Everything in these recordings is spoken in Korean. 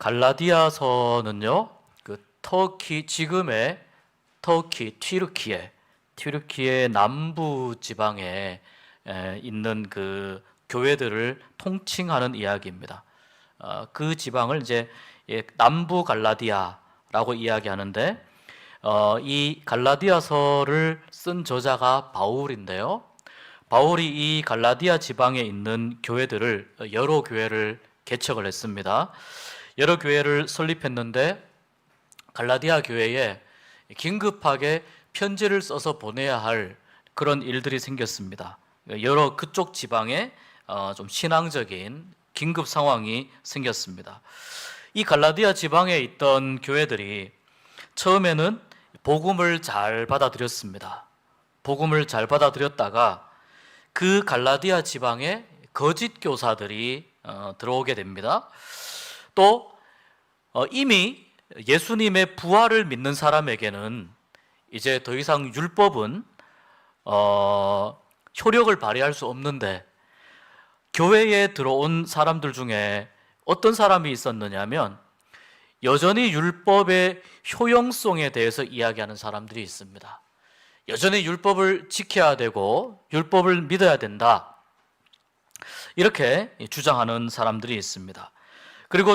갈라디아서는요, 지금의 터키 튀르키의 남부 지방에 있는 그 교회들을 통칭하는 이야기입니다. 그 지방을 이제 남부 갈라디아라고 이야기하는데, 이 갈라디아서를 쓴 저자가 바울인데요. 바울이 이 갈라디아 지방에 있는 교회들을 여러 교회를 개척을 했습니다. 여러 교회를 설립했는데 갈라디아 교회에 긴급하게 편지를 써서 보내야 할 그런 일들이 생겼습니다. 여러 그쪽 지방에 좀 신앙적인 긴급 상황이 생겼습니다. 이 갈라디아 지방에 있던 교회들이 처음에는 복음을 잘 받아들였습니다. 복음을 잘 받아들였다가 그 갈라디아 지방에 거짓 교사들이 들어오게 됩니다. 또 이미 예수님의 부활을 믿는 사람에게는 이제 더 이상 율법은 효력을 발휘할 수 없는데, 교회에 들어온 사람들 중에 어떤 사람이 있었느냐면 여전히 율법의 효용성에 대해서 이야기하는 사람들이 있습니다. 여전히 율법을 지켜야 되고 율법을 믿어야 된다, 이렇게 주장하는 사람들이 있습니다. 그리고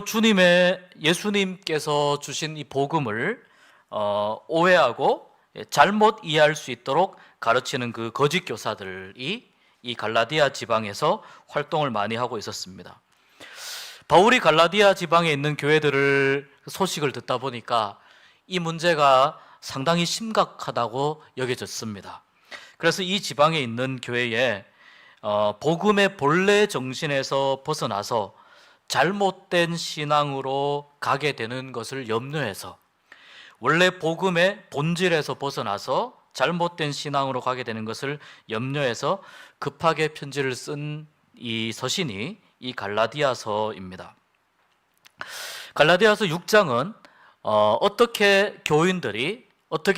예수님께서 주신 이 복음을 오해하고 잘못 이해할 수 있도록 가르치는 그 거짓 교사들이 이 갈라디아 지방에서 활동을 많이 하고 있었습니다. 바울이 갈라디아 지방에 있는 교회들을 소식을 듣다 보니까 이 문제가 상당히 심각하다고 여겨졌습니다. 그래서 이 지방에 있는 교회에 복음의 본래 정신에서 벗어나서 잘못된 신앙으로 가게 되는 것을 염려해서, 원래 복음의 본질에서 벗어나서 잘못된 신앙으로 가게 되는 것을 염려해서 급하게 편지를 쓴 이 서신이 이 갈라디아서입니다. 갈라디아서 6장은 어떻게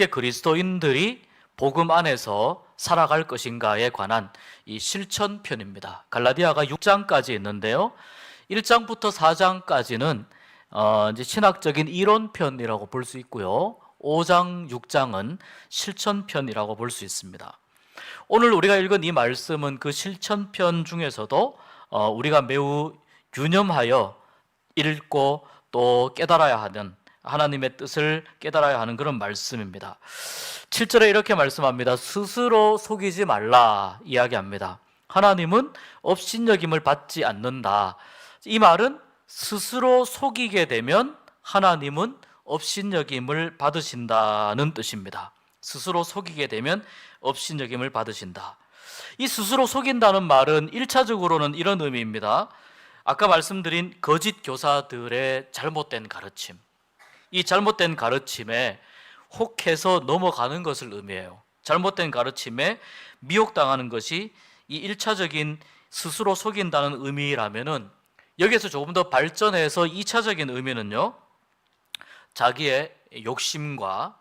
그리스도인들이 복음 안에서 살아갈 것인가에 관한 이 실천편입니다. 갈라디아가 6장까지 있는데요, 1장부터 4장까지는 이제 신학적인 이론편이라고 볼 수 있고요, 5장, 6장은 실천편이라고 볼 수 있습니다. 오늘 우리가 읽은 이 말씀은 그 실천편 중에서도 우리가 매우 유념하여 읽고 또 깨달아야 하는, 하나님의 뜻을 깨달아야 하는 그런 말씀입니다. 7절에 이렇게 말씀합니다. 스스로 속이지 말라 이야기합니다. 하나님은 업신여김을 받지 않는다. 이 말은 스스로 속이게 되면 하나님은 업신여김을 받으신다는 뜻입니다. 스스로 속이게 되면 업신여김을 받으신다. 이 스스로 속인다는 말은 1차적으로는 이런 의미입니다. 아까 말씀드린 거짓 교사들의 잘못된 가르침, 이 잘못된 가르침에 혹해서 넘어가는 것을 의미해요. 잘못된 가르침에 미혹당하는 것이 이 1차적인 스스로 속인다는 의미라면은, 여기에서 조금 더 발전해서 2차적인 의미는요, 자기의 욕심과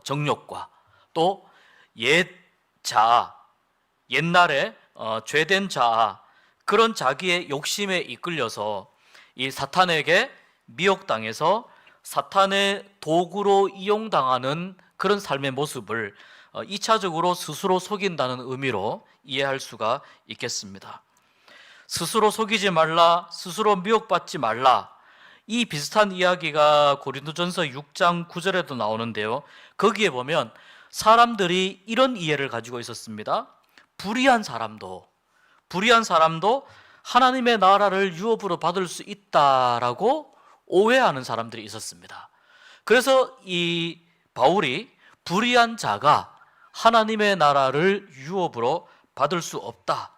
정욕과 또 옛날에 죄된 자아, 그런 자기의 욕심에 이끌려서 이 사탄에게 미혹당해서 사탄의 도구로 이용당하는 그런 삶의 모습을 2차적으로 스스로 속인다는 의미로 이해할 수가 있겠습니다. 스스로 속이지 말라, 스스로 미혹받지 말라, 이 비슷한 이야기가 고린도전서 6장 9절에도 나오는데요, 거기에 보면 사람들이 이런 이해를 가지고 있었습니다. 불의한 사람도 하나님의 나라를 유업으로 받을 수 있다라고 오해하는 사람들이 있었습니다. 그래서 이 바울이 불의한 자가 하나님의 나라를 유업으로 받을 수 없다,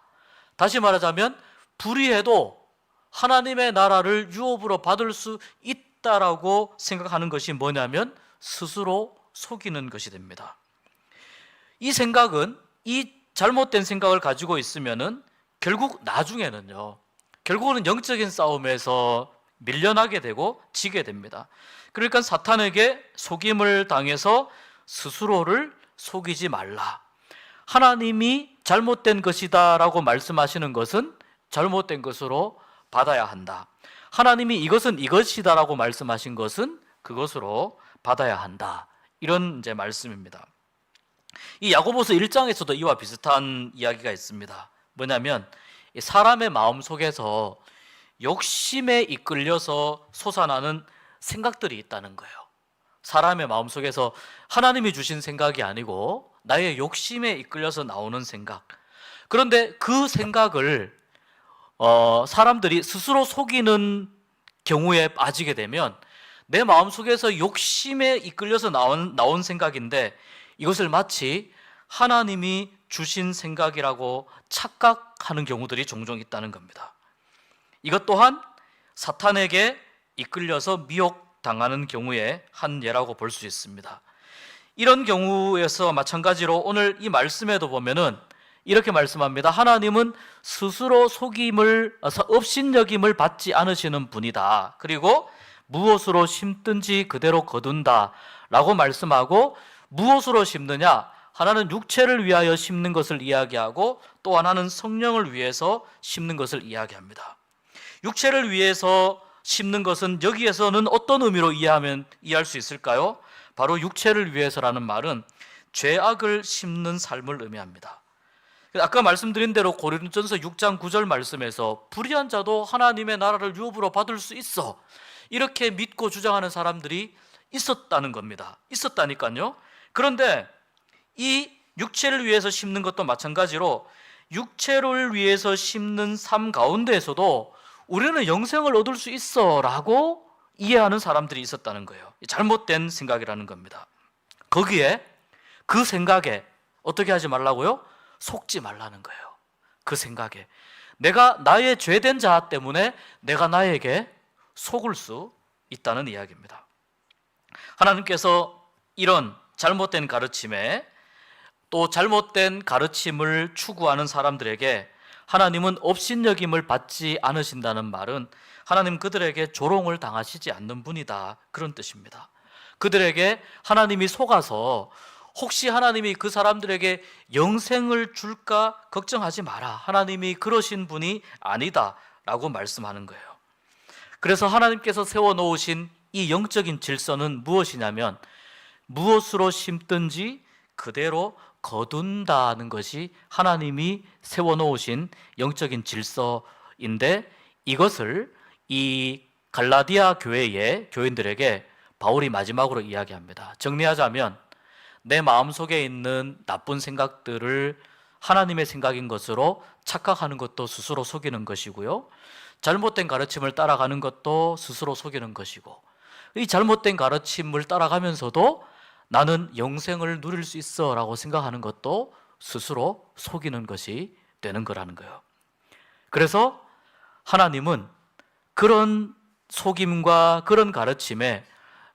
다시 말하자면 불의해도 하나님의 나라를 유업으로 받을 수 있다라고 생각하는 것이 뭐냐면 스스로 속이는 것이 됩니다. 이 생각은, 이 잘못된 생각을 가지고 있으면은 결국은 영적인 싸움에서 밀려나게 되고 지게 됩니다. 그러니까 사탄에게 속임을 당해서 스스로를 속이지 말라. 하나님이 잘못된 것이다 라고 말씀하시는 것은 잘못된 것으로 받아야 한다. 하나님이 이것은 이것이다라고 말씀하신 것은 그것으로 받아야 한다. 이런 이제 말씀입니다. 이 야고보서 1장에서도 이와 비슷한 이야기가 있습니다. 뭐냐면 사람의 마음 속에서 욕심에 이끌려서 솟아나는 생각들이 있다는 거예요. 사람의 마음 속에서 하나님이 주신 생각이 아니고 나의 욕심에 이끌려서 나오는 생각. 그런데 그 생각을 사람들이 스스로 속이는 경우에 빠지게 되면 내 마음속에서 욕심에 이끌려서 나온 생각인데 이것을 마치 하나님이 주신 생각이라고 착각하는 경우들이 종종 있다는 겁니다. 이것 또한 사탄에게 이끌려서 미혹당하는 경우의 한 예라고 볼 수 있습니다. 이런 경우에서 마찬가지로 오늘 이 말씀에도 보면은 이렇게 말씀합니다. 하나님은 스스로 업신여김을 받지 않으시는 분이다. 그리고 무엇으로 심든지 그대로 거둔다 라고 말씀하고, 무엇으로 심느냐? 하나는 육체를 위하여 심는 것을 이야기하고 또 하나는 성령을 위해서 심는 것을 이야기합니다. 육체를 위해서 심는 것은 여기에서는 어떤 의미로 이해할 수 있을까요? 바로 육체를 위해서라는 말은 죄악을 심는 삶을 의미합니다. 아까 말씀드린 대로 고린도전서 6장 9절 말씀에서 불의한 자도 하나님의 나라를 유업으로 받을 수 있어, 이렇게 믿고 주장하는 사람들이 있었다는 겁니다. 있었다니까요. 그런데 이 육체를 위해서 심는 것도 마찬가지로 육체를 위해서 심는 삶 가운데에서도 우리는 영생을 얻을 수 있어 라고 이해하는 사람들이 있었다는 거예요. 잘못된 생각이라는 겁니다. 거기에, 그 생각에 어떻게 하지 말라고요? 속지 말라는 거예요. 그 생각에 내가 나의 죄된 자 때문에 내가 나에게 속을 수 있다는 이야기입니다. 하나님께서 이런 잘못된 가르침에, 또 잘못된 가르침을 추구하는 사람들에게 하나님은 업신여김을 받지 않으신다는 말은 하나님 그들에게 조롱을 당하시지 않는 분이다, 그런 뜻입니다. 그들에게 하나님이 속아서 혹시 하나님이 그 사람들에게 영생을 줄까 걱정하지 마라, 하나님이 그러신 분이 아니다 라고 말씀하는 거예요. 그래서 하나님께서 세워놓으신 이 영적인 질서는 무엇이냐면, 무엇으로 심든지 그대로 거둔다는 것이 하나님이 세워놓으신 영적인 질서인데, 이것을 이 갈라디아 교회의 교인들에게 바울이 마지막으로 이야기합니다. 정리하자면 내 마음속에 있는 나쁜 생각들을 하나님의 생각인 것으로 착각하는 것도 스스로 속이는 것이고요, 잘못된 가르침을 따라가는 것도 스스로 속이는 것이고, 이 잘못된 가르침을 따라가면서도 나는 영생을 누릴 수 있어 라고 생각하는 것도 스스로 속이는 것이 되는 거라는 거예요. 그래서 하나님은 그런 속임과 그런 가르침에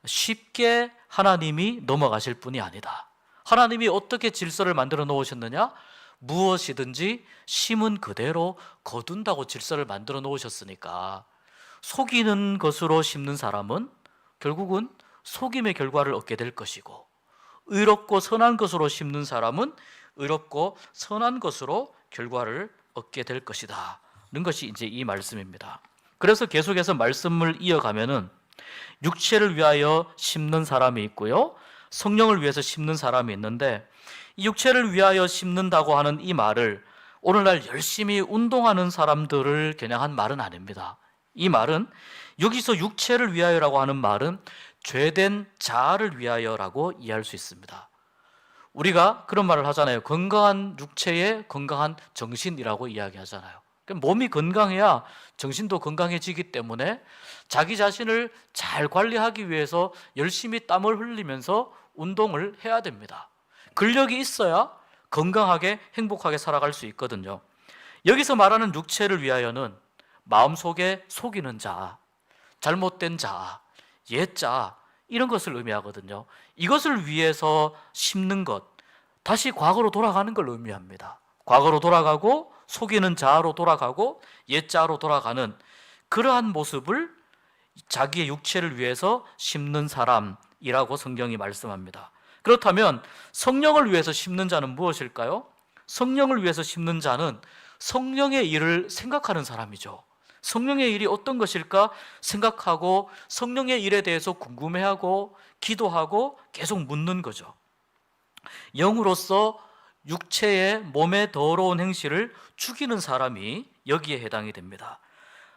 쉽게 하나님이 넘어가실 분이 아니다. 하나님이 어떻게 질서를 만들어 놓으셨느냐? 무엇이든지 심은 그대로 거둔다고 질서를 만들어 놓으셨으니까, 속이는 것으로 심는 사람은 결국은 속임의 결과를 얻게 될 것이고, 의롭고 선한 것으로 심는 사람은 의롭고 선한 것으로 결과를 얻게 될 것이다 는 것이 이제 이 말씀입니다. 그래서 계속해서 말씀을 이어가면은 육체를 위하여 심는 사람이 있고요, 성령을 위해서 심는 사람이 있는데, 이 육체를 위하여 심는다고 하는 이 말을 오늘날 열심히 운동하는 사람들을 겨냥한 말은 아닙니다. 이 말은, 여기서 육체를 위하여라고 하는 말은 죄된 자아를 위하여라고 이해할 수 있습니다. 우리가 그런 말을 하잖아요. 건강한 육체에 건강한 정신이라고 이야기하잖아요. 몸이 건강해야 정신도 건강해지기 때문에 자기 자신을 잘 관리하기 위해서 열심히 땀을 흘리면서 운동을 해야 됩니다. 근력이 있어야 건강하게 행복하게 살아갈 수 있거든요. 여기서 말하는 육체를 위하여는 마음속에 속이는 자, 잘못된 자, 옛자, 이런 것을 의미하거든요. 이것을 위해서 심는 것, 다시 과거로 돌아가는 걸 의미합니다. 과거로 돌아가고 속이는 자아로 돌아가고 옛자아로 돌아가는 그러한 모습을 자기의 육체를 위해서 심는 사람이라고 성경이 말씀합니다. 그렇다면 성령을 위해서 심는 자는 무엇일까요? 성령을 위해서 심는 자는 성령의 일을 생각하는 사람이죠. 성령의 일이 어떤 것일까 생각하고 성령의 일에 대해서 궁금해하고 기도하고 계속 묻는 거죠. 영으로서 육체의 몸의 더러운 행실을 죽이는 사람이 여기에 해당이 됩니다.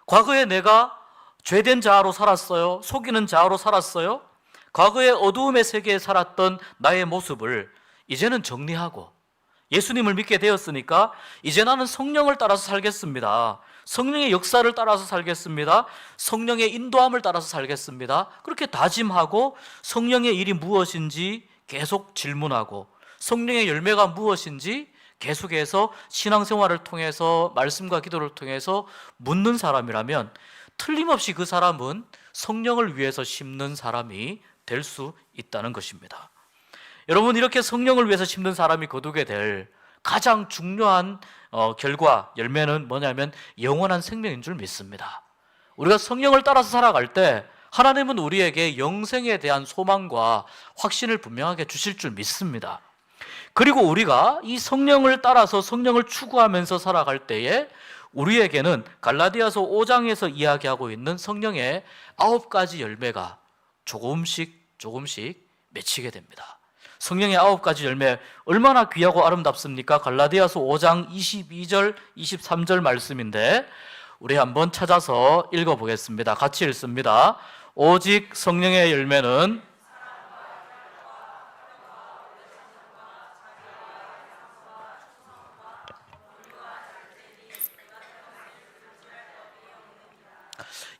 과거에 내가 죄된 자아로 살았어요. 속이는 자아로 살았어요. 과거의 어두움의 세계에 살았던 나의 모습을 이제는 정리하고 예수님을 믿게 되었으니까 이제 나는 성령을 따라서 살겠습니다. 성령의 역사를 따라서 살겠습니다. 성령의 인도함을 따라서 살겠습니다. 그렇게 다짐하고 성령의 일이 무엇인지 계속 질문하고 성령의 열매가 무엇인지 계속해서 신앙생활을 통해서 말씀과 기도를 통해서 묻는 사람이라면 틀림없이 그 사람은 성령을 위해서 심는 사람이 될 수 있다는 것입니다. 여러분, 이렇게 성령을 위해서 심는 사람이 거두게 될 가장 중요한 결과, 열매는 뭐냐면 영원한 생명인 줄 믿습니다. 우리가 성령을 따라서 살아갈 때 하나님은 우리에게 영생에 대한 소망과 확신을 분명하게 주실 줄 믿습니다. 그리고 우리가 이 성령을 따라서 성령을 추구하면서 살아갈 때에 우리에게는 갈라디아서 5장에서 이야기하고 있는 성령의 9가지 열매가 조금씩 맺히게 됩니다. 성령의 9가지 열매 얼마나 귀하고 아름답습니까? 갈라디아서 5장 22절, 23절 말씀인데 우리 한번 찾아서 읽어보겠습니다. 같이 읽습니다. 오직 성령의 열매는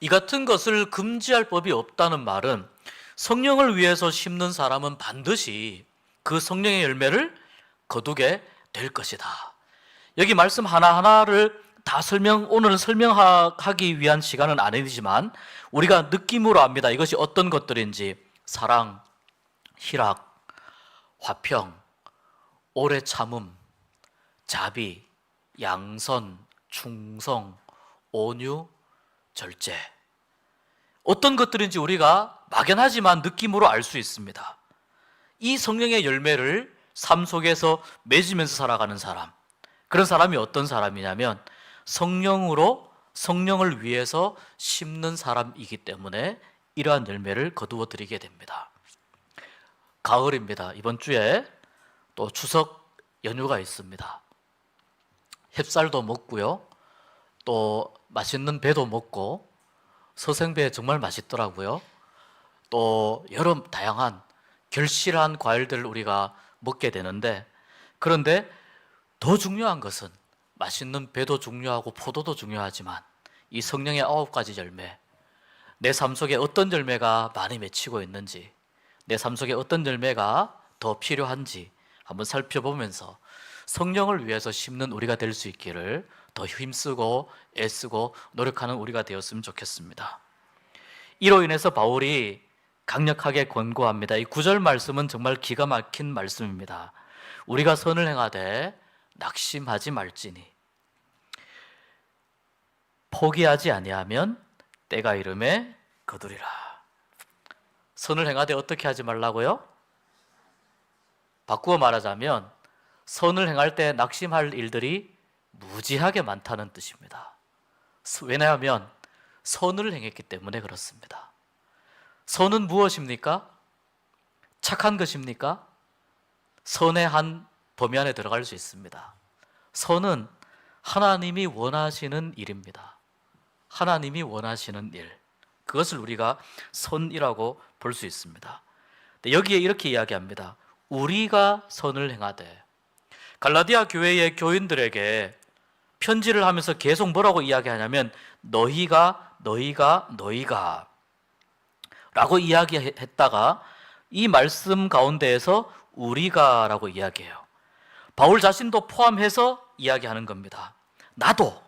이 같은 것을 금지할 법이 없다는 말은 성령을 위해서 심는 사람은 반드시 그 성령의 열매를 거두게 될 것이다. 여기 말씀 하나하나를 다 오늘은 설명하기 위한 시간은 아니지만 우리가 느낌으로 압니다. 이것이 어떤 것들인지. 사랑, 희락, 화평, 오래 참음, 자비, 양선, 충성, 온유, 절제. 어떤 것들인지 우리가 막연하지만 느낌으로 알 수 있습니다. 이 성령의 열매를 삶 속에서 맺으면서 살아가는 사람, 그런 사람이 어떤 사람이냐면 성령을 위해서 심는 사람이기 때문에 이러한 열매를 거두어 드리게 됩니다. 가을입니다. 이번 주에 또 추석 연휴가 있습니다. 햅쌀도 먹고요, 또 맛있는 배도 먹고, 서생배 정말 맛있더라고요. 또 여러 다양한 결실한 과일들을 우리가 먹게 되는데, 그런데 더 중요한 것은 맛있는 배도 중요하고 포도도 중요하지만 이 성령의 9가지 열매, 내 삶 속에 어떤 열매가 많이 맺히고 있는지, 내 삶 속에 어떤 열매가 더 필요한지 한번 살펴보면서 성령을 위해서 심는 우리가 될 수 있기를 더 힘쓰고 애쓰고 노력하는 우리가 되었으면 좋겠습니다. 이로 인해서 바울이 강력하게 권고합니다. 이 9절 말씀은 정말 기가 막힌 말씀입니다. 우리가 선을 행하되 낙심하지 말지니 포기하지 아니하면 때가 이름에 거두리라. 선을 행하되 어떻게 하지 말라고요? 바꾸어 말하자면 선을 행할 때 낙심할 일들이 무지하게 많다는 뜻입니다. 왜냐하면 선을 행했기 때문에 그렇습니다. 선은 무엇입니까? 착한 것입니까? 선의 한 범위 안에 들어갈 수 있습니다. 선은 하나님이 원하시는 일입니다. 하나님이 원하시는 일, 그것을 우리가 선이라고 볼 수 있습니다. 여기에 이렇게 이야기합니다. 우리가 선을 행하되. 갈라디아 교회의 교인들에게 편지를 하면서 계속 뭐라고 이야기하냐면 너희가 라고 이야기했다가 이 말씀 가운데에서 우리가 라고 이야기해요. 바울 자신도 포함해서 이야기하는 겁니다. 나도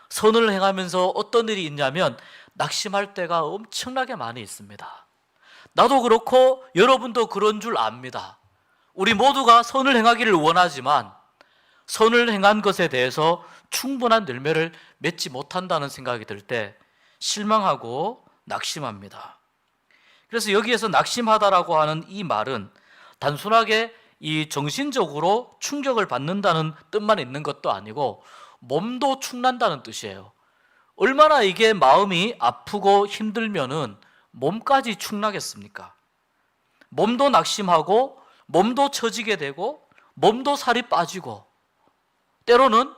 선을 행하면서 어떤 일이 있냐면 낙심할 때가 엄청나게 많이 있습니다. 나도 그렇고 여러분도 그런 줄 압니다. 우리 모두가 선을 행하기를 원하지만 선을 행한 것에 대해서 충분한 열매를 맺지 못한다는 생각이 들 때 실망하고 낙심합니다. 그래서 여기에서 낙심하다라고 하는 이 말은 단순하게 이 정신적으로 충격을 받는다는 뜻만 있는 것도 아니고 몸도 축난다는 뜻이에요. 얼마나 이게 마음이 아프고 힘들면은 몸까지 축나겠습니까? 몸도 낙심하고 몸도 처지게 되고 몸도 살이 빠지고 때로는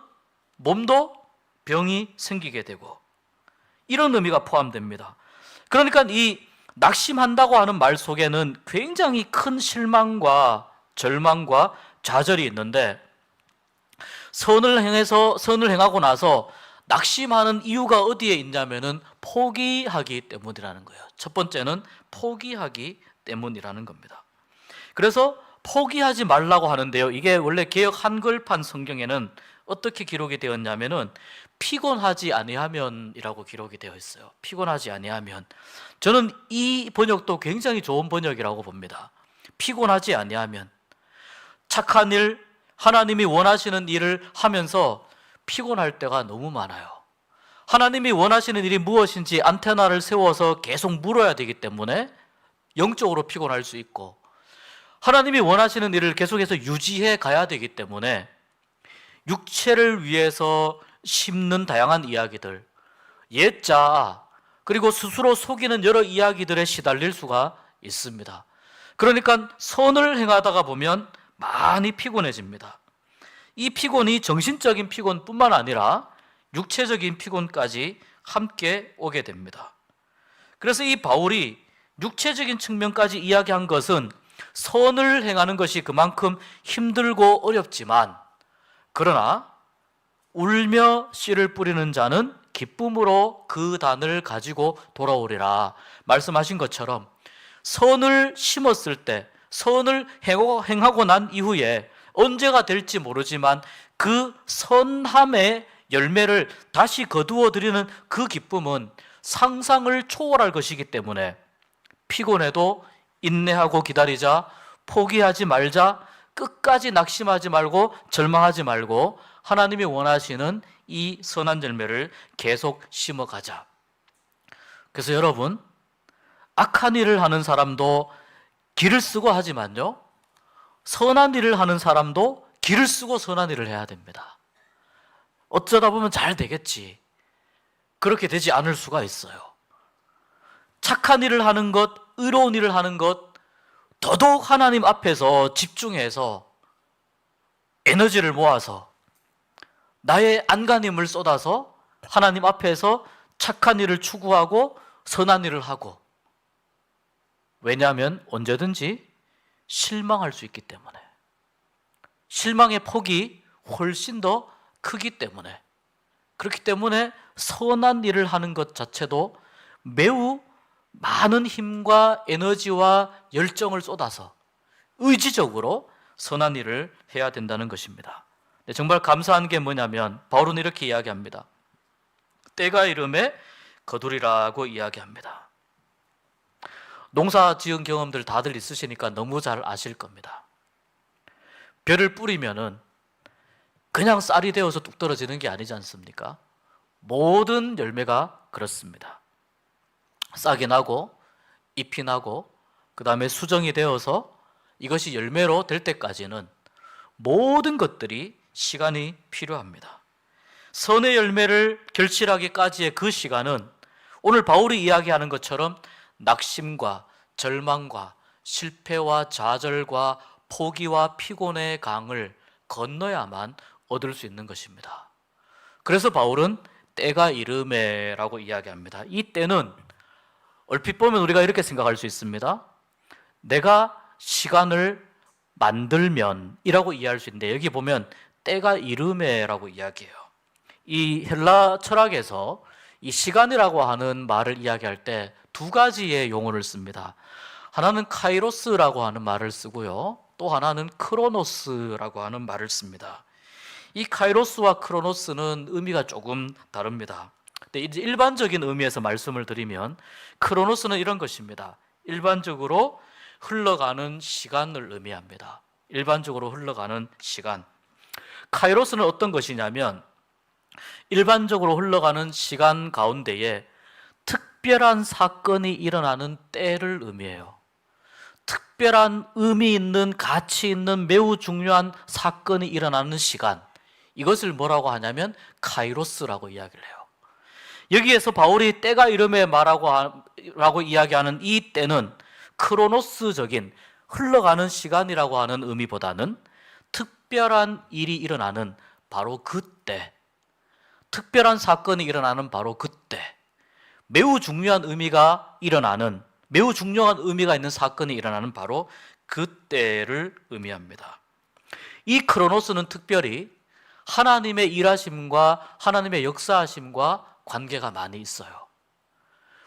몸도 병이 생기게 되고 이런 의미가 포함됩니다. 그러니까 이 낙심한다고 하는 말 속에는 굉장히 큰 실망과 절망과 좌절이 있는데 선을 행하고 나서 낙심하는 이유가 어디에 있냐면은 포기하기 때문이라는 거예요. 첫 번째는 포기하기 때문이라는 겁니다. 그래서 포기하지 말라고 하는데요. 이게 원래 개역 한글판 성경에는 어떻게 기록이 되었냐면은 피곤하지 아니하면이라고 기록이 되어 있어요. 피곤하지 아니하면. 저는 이 번역도 굉장히 좋은 번역이라고 봅니다. 피곤하지 아니하면. 착한 일, 하나님이 원하시는 일을 하면서 피곤할 때가 너무 많아요. 하나님이 원하시는 일이 무엇인지 안테나를 세워서 계속 물어야 되기 때문에 영적으로 피곤할 수 있고, 하나님이 원하시는 일을 계속해서 유지해 가야 되기 때문에 육체를 위해서 심는 다양한 이야기들, 옛자, 그리고 스스로 속이는 여러 이야기들에 시달릴 수가 있습니다. 그러니까 선을 행하다가 보면 많이 피곤해집니다. 이 피곤이 정신적인 피곤뿐만 아니라 육체적인 피곤까지 함께 오게 됩니다. 그래서 이 바울이 육체적인 측면까지 이야기한 것은 선을 행하는 것이 그만큼 힘들고 어렵지만, 그러나 울며 씨를 뿌리는 자는 기쁨으로 그 단을 가지고 돌아오리라 말씀하신 것처럼, 선을 심었을 때, 선을 행하고 난 이후에 언제가 될지 모르지만 그 선함의 열매를 다시 거두어 드리는 그 기쁨은 상상을 초월할 것이기 때문에 피곤해도 인내하고 기다리자, 포기하지 말자, 끝까지 낙심하지 말고 절망하지 말고 하나님이 원하시는 이 선한 열매를 계속 심어가자. 그래서 여러분, 악한 일을 하는 사람도 기를 쓰고 하지만요, 선한 일을 하는 사람도 기를 쓰고 선한 일을 해야 됩니다. 어쩌다 보면 잘 되겠지. 그렇게 되지 않을 수가 있어요. 착한 일을 하는 것, 의로운 일을 하는 것, 더더욱 하나님 앞에서 집중해서 에너지를 모아서 나의 안간힘을 쏟아서 하나님 앞에서 착한 일을 추구하고 선한 일을 하고, 왜냐하면 언제든지 실망할 수 있기 때문에, 실망의 폭이 훨씬 더 크기 때문에, 그렇기 때문에 선한 일을 하는 것 자체도 매우 많은 힘과 에너지와 열정을 쏟아서 의지적으로 선한 일을 해야 된다는 것입니다. 정말 감사한 게 뭐냐면 바울은 이렇게 이야기합니다. 때가 이름에 거두리라고 이야기합니다. 농사 지은 경험들 다들 있으시니까 너무 잘 아실 겁니다. 벼를 뿌리면은 그냥 쌀이 되어서 뚝 떨어지는 게 아니지 않습니까? 모든 열매가 그렇습니다. 싹이 나고 잎이 나고 그 다음에 수정이 되어서 이것이 열매로 될 때까지는 모든 것들이 시간이 필요합니다. 선의 열매를 결실하기까지의 그 시간은 오늘 바울이 이야기하는 것처럼 낙심과 절망과 실패와 좌절과 포기와 피곤의 강을 건너야만 얻을 수 있는 것입니다. 그래서 바울은 때가 이르매라고 이야기합니다. 이 때는 얼핏 보면 우리가 이렇게 생각할 수 있습니다. 내가 시간을 만들면 이라고 이해할 수 있는데, 여기 보면 때가 이르매라고 이야기해요. 이 헬라 철학에서 이 시간이라고 하는 말을 이야기할 때 두 가지의 용어를 씁니다. 하나는 카이로스라고 하는 말을 쓰고요, 또 하나는 크로노스라고 하는 말을 씁니다. 이 카이로스와 크로노스는 의미가 조금 다릅니다. 근데 이제 일반적인 의미에서 말씀을 드리면 크로노스는 이런 것입니다. 일반적으로 흘러가는 시간을 의미합니다. 일반적으로 흘러가는 시간. 카이로스는 어떤 것이냐면 일반적으로 흘러가는 시간 가운데에 특별한 사건이 일어나는 때를 의미해요. 특별한 의미 있는, 가치 있는, 매우 중요한 사건이 일어나는 시간, 이것을 뭐라고 하냐면 카이로스라고 이야기를 해요. 여기에서 바울이 때가 이름에 라고 이야기하는 이 때는 크로노스적인 흘러가는 시간이라고 하는 의미보다는 특별한 일이 일어나는 바로 그때, 특별한 사건이 일어나는 바로 그때, 매우 중요한 의미가 있는 사건이 일어나는 바로 그때를 의미합니다. 이 크로노스는 특별히 하나님의 일하심과 하나님의 역사하심과 관계가 많이 있어요.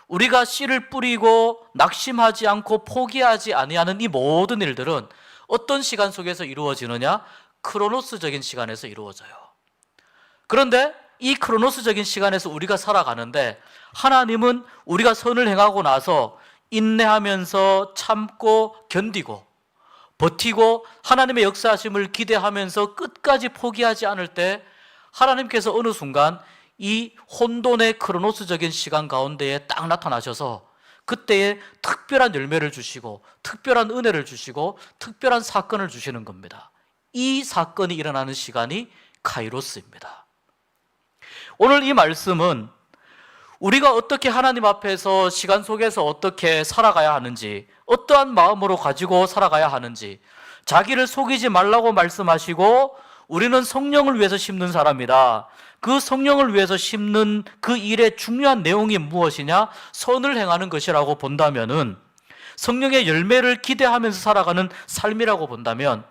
우리가 씨를 뿌리고 낙심하지 않고 포기하지 아니하는 이 모든 일들은 어떤 시간 속에서 이루어지느냐? 크로노스적인 시간에서 이루어져요. 그런데 이 크로노스적인 시간에서 우리가 살아가는데 하나님은 우리가 선을 행하고 나서 인내하면서 참고 견디고 버티고 하나님의 역사하심을 기대하면서 끝까지 포기하지 않을 때 하나님께서 어느 순간 이 혼돈의 크로노스적인 시간 가운데에 딱 나타나셔서 그때에 특별한 열매를 주시고 특별한 은혜를 주시고 특별한 사건을 주시는 겁니다. 이 사건이 일어나는 시간이 카이로스입니다. 오늘 이 말씀은 우리가 어떻게 하나님 앞에서 시간 속에서 어떻게 살아가야 하는지, 어떠한 마음으로 가지고 살아가야 하는지, 자기를 속이지 말라고 말씀하시고 우리는 성령을 위해서 심는 사람이다. 그 성령을 위해서 심는 그 일의 중요한 내용이 무엇이냐? 선을 행하는 것이라고 본다면은, 성령의 열매를 기대하면서 살아가는 삶이라고 본다면,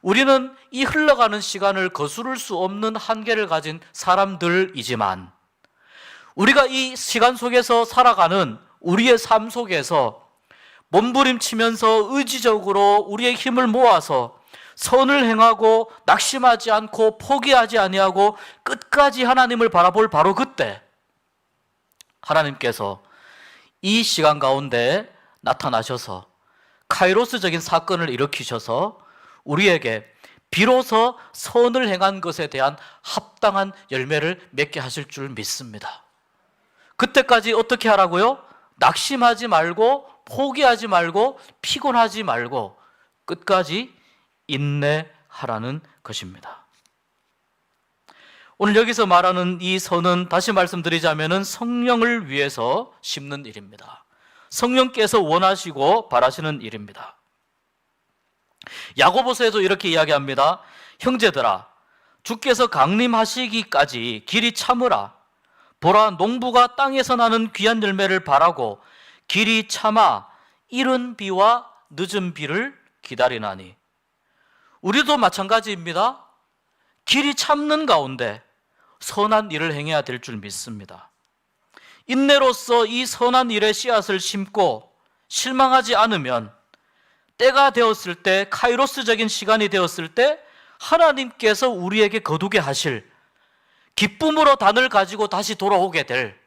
우리는 이 흘러가는 시간을 거스를 수 없는 한계를 가진 사람들이지만, 우리가 이 시간 속에서 살아가는 우리의 삶 속에서 몸부림치면서 의지적으로 우리의 힘을 모아서 선을 행하고 낙심하지 않고 포기하지 아니하고 끝까지 하나님을 바라볼 바로 그때 하나님께서 이 시간 가운데 나타나셔서 카이로스적인 사건을 일으키셔서 우리에게 비로소 선을 행한 것에 대한 합당한 열매를 맺게 하실 줄 믿습니다. 그때까지 어떻게 하라고요? 낙심하지 말고 포기하지 말고 피곤하지 말고 끝까지 인내하라는 것입니다. 오늘 여기서 말하는 이 선은 다시 말씀드리자면 성령을 위해서 심는 일입니다. 성령께서 원하시고 바라시는 일입니다. 야고보서에도 이렇게 이야기합니다. 형제들아, 주께서 강림하시기까지 길이 참으라. 보라, 농부가 땅에서 나는 귀한 열매를 바라고 길이 참아 이른 비와 늦은 비를 기다리나니. 우리도 마찬가지입니다. 길이 참는 가운데 선한 일을 행해야 될 줄 믿습니다. 인내로서 이 선한 일의 씨앗을 심고 실망하지 않으면 때가 되었을 때, 카이로스적인 시간이 되었을 때 하나님께서 우리에게 거두게 하실, 기쁨으로 단을 가지고 다시 돌아오게 될,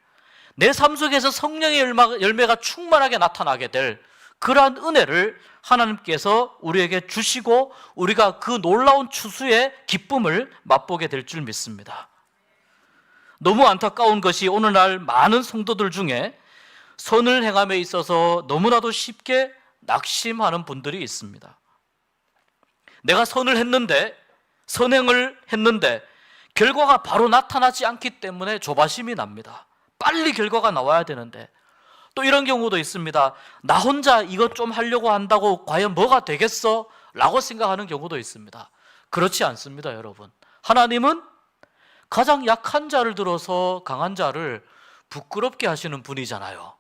내 삶 속에서 성령의 열매가 충만하게 나타나게 될 그러한 은혜를 하나님께서 우리에게 주시고 우리가 그 놀라운 추수의 기쁨을 맛보게 될 줄 믿습니다. 너무 안타까운 것이 오늘날 많은 성도들 중에 선을 행함에 있어서 너무나도 쉽게 낙심하는 분들이 있습니다. 내가 선행을 했는데 결과가 바로 나타나지 않기 때문에 조바심이 납니다. 빨리 결과가 나와야 되는데. 또 이런 경우도 있습니다. 나 혼자 이것 좀 하려고 한다고 과연 뭐가 되겠어? 라고 생각하는 경우도 있습니다. 그렇지 않습니다, 여러분. 하나님은 가장 약한 자를 들어서 강한 자를 부끄럽게 하시는 분이잖아요.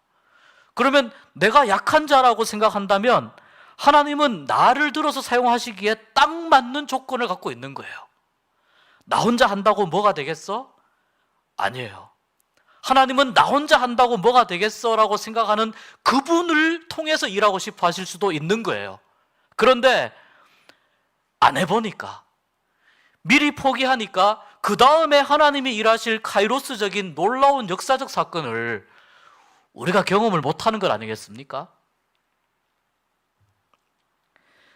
그러면 내가 약한 자라고 생각한다면 하나님은 나를 들어서 사용하시기에 딱 맞는 조건을 갖고 있는 거예요. 나 혼자 한다고 뭐가 되겠어? 아니에요. 하나님은 나 혼자 한다고 뭐가 되겠어? 라고 생각하는 그분을 통해서 일하고 싶어 하실 수도 있는 거예요. 그런데 안 해보니까, 미리 포기하니까 그 다음에 하나님이 일하실 카이로스적인 놀라운 역사적 사건을 우리가 경험을 못하는 것 아니겠습니까?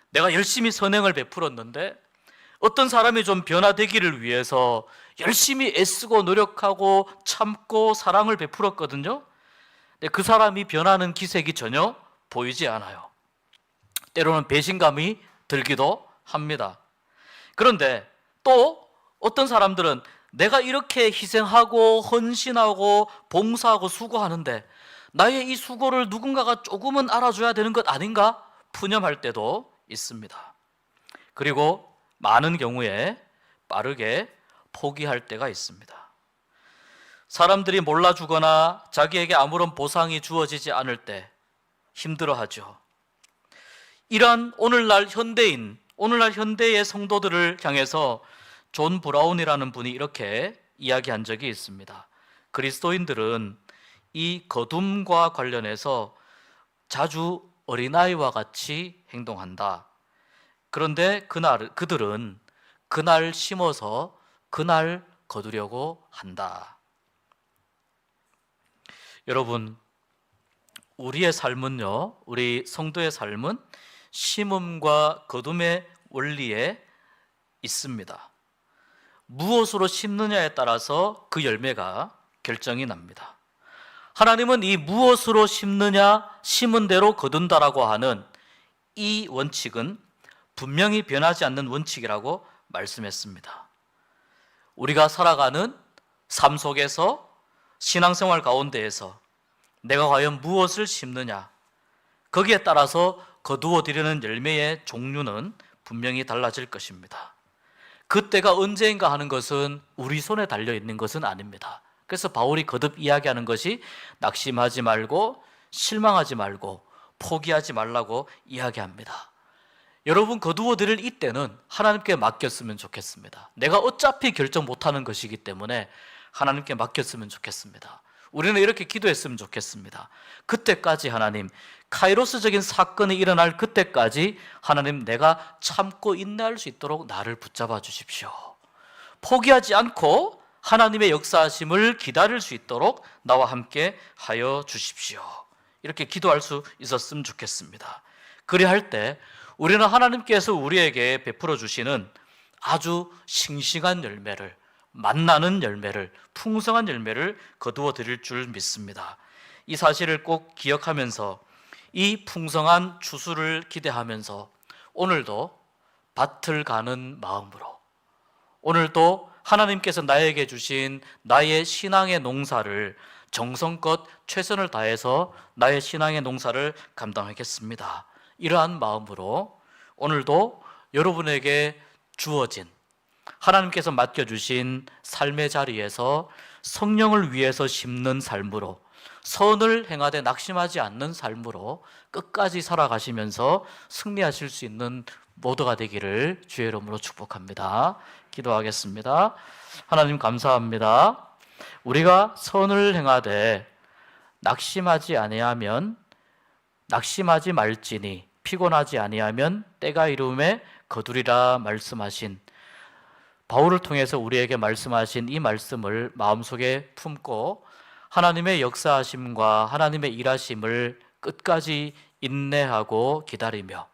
내가 열심히 선행을 베풀었는데 어떤 사람이 좀 변화되기를 위해서 열심히 애쓰고 노력하고 참고 사랑을 베풀었거든요. 근데 그 사람이 변하는 기색이 전혀 보이지 않아요. 때로는 배신감이 들기도 합니다. 그런데 또 어떤 사람들은 내가 이렇게 희생하고 헌신하고 봉사하고 수고하는데 나의 이 수고를 누군가가 조금은 알아줘야 되는 것 아닌가? 푸념할 때도 있습니다. 그리고 많은 경우에 빠르게 포기할 때가 있습니다. 사람들이 몰라주거나 자기에게 아무런 보상이 주어지지 않을 때 힘들어하죠. 이러한 오늘날 현대의 성도들을 향해서 존 브라운이라는 분이 이렇게 이야기한 적이 있습니다. 그리스도인들은 이 거둠과 관련해서 자주 어린아이와 같이 행동한다. 그런데 그들은 그날 심어서 그날 거두려고 한다. 여러분, 우리의 삶은요, 우리 성도의 삶은 심음과 거둠의 원리에 있습니다. 무엇으로 심느냐에 따라서 그 열매가 결정이 납니다. 하나님은 이 무엇으로 심느냐, 심은 대로 거둔다라고 하는 이 원칙은 분명히 변하지 않는 원칙이라고 말씀했습니다. 우리가 살아가는 삶 속에서 신앙생활 가운데에서 내가 과연 무엇을 심느냐, 거기에 따라서 거두어 드리는 열매의 종류는 분명히 달라질 것입니다. 그때가 언제인가 하는 것은 우리 손에 달려 있는 것은 아닙니다. 그래서 바울이 거듭 이야기하는 것이 낙심하지 말고 실망하지 말고 포기하지 말라고 이야기합니다. 여러분, 거두어 드릴 이때는 하나님께 맡겼으면 좋겠습니다. 내가 어차피 결정 못하는 것이기 때문에 하나님께 맡겼으면 좋겠습니다. 우리는 이렇게 기도했으면 좋겠습니다. 그때까지 하나님, 카이로스적인 사건이 일어날 그때까지 하나님, 내가 참고 인내할 수 있도록 나를 붙잡아 주십시오. 포기하지 않고 하나님의 역사하심을 기다릴 수 있도록 나와 함께 하여 주십시오. 이렇게 기도할 수 있었으면 좋겠습니다. 그리할 때 우리는 하나님께서 우리에게 베풀어 주시는 아주 싱싱한 열매를, 만나는 열매를, 풍성한 열매를 거두어 드릴 줄 믿습니다. 이 사실을 꼭 기억하면서 이 풍성한 추수를 기대하면서 오늘도 밭을 가는 마음으로, 오늘도 하나님께서 나에게 주신 나의 신앙의 농사를 정성껏 최선을 다해서 나의 신앙의 농사를 감당하겠습니다. 이러한 마음으로 오늘도 여러분에게 주어진, 하나님께서 맡겨주신 삶의 자리에서 성령을 위해서 심는 삶으로, 선을 행하되 낙심하지 않는 삶으로 끝까지 살아가시면서 승리하실 수 있는 모두가 되기를 주의 이름으로 축복합니다. 기도하겠습니다. 하나님, 감사합니다. 우리가 선을 행하되 낙심하지 아니하면, 낙심하지 말지니 피곤하지 아니하면 때가 이름에 거두리라 말씀하신 바울을 통해서 우리에게 말씀하신 이 말씀을 마음속에 품고 하나님의 역사하심과 하나님의 일하심을 끝까지 인내하고 기다리며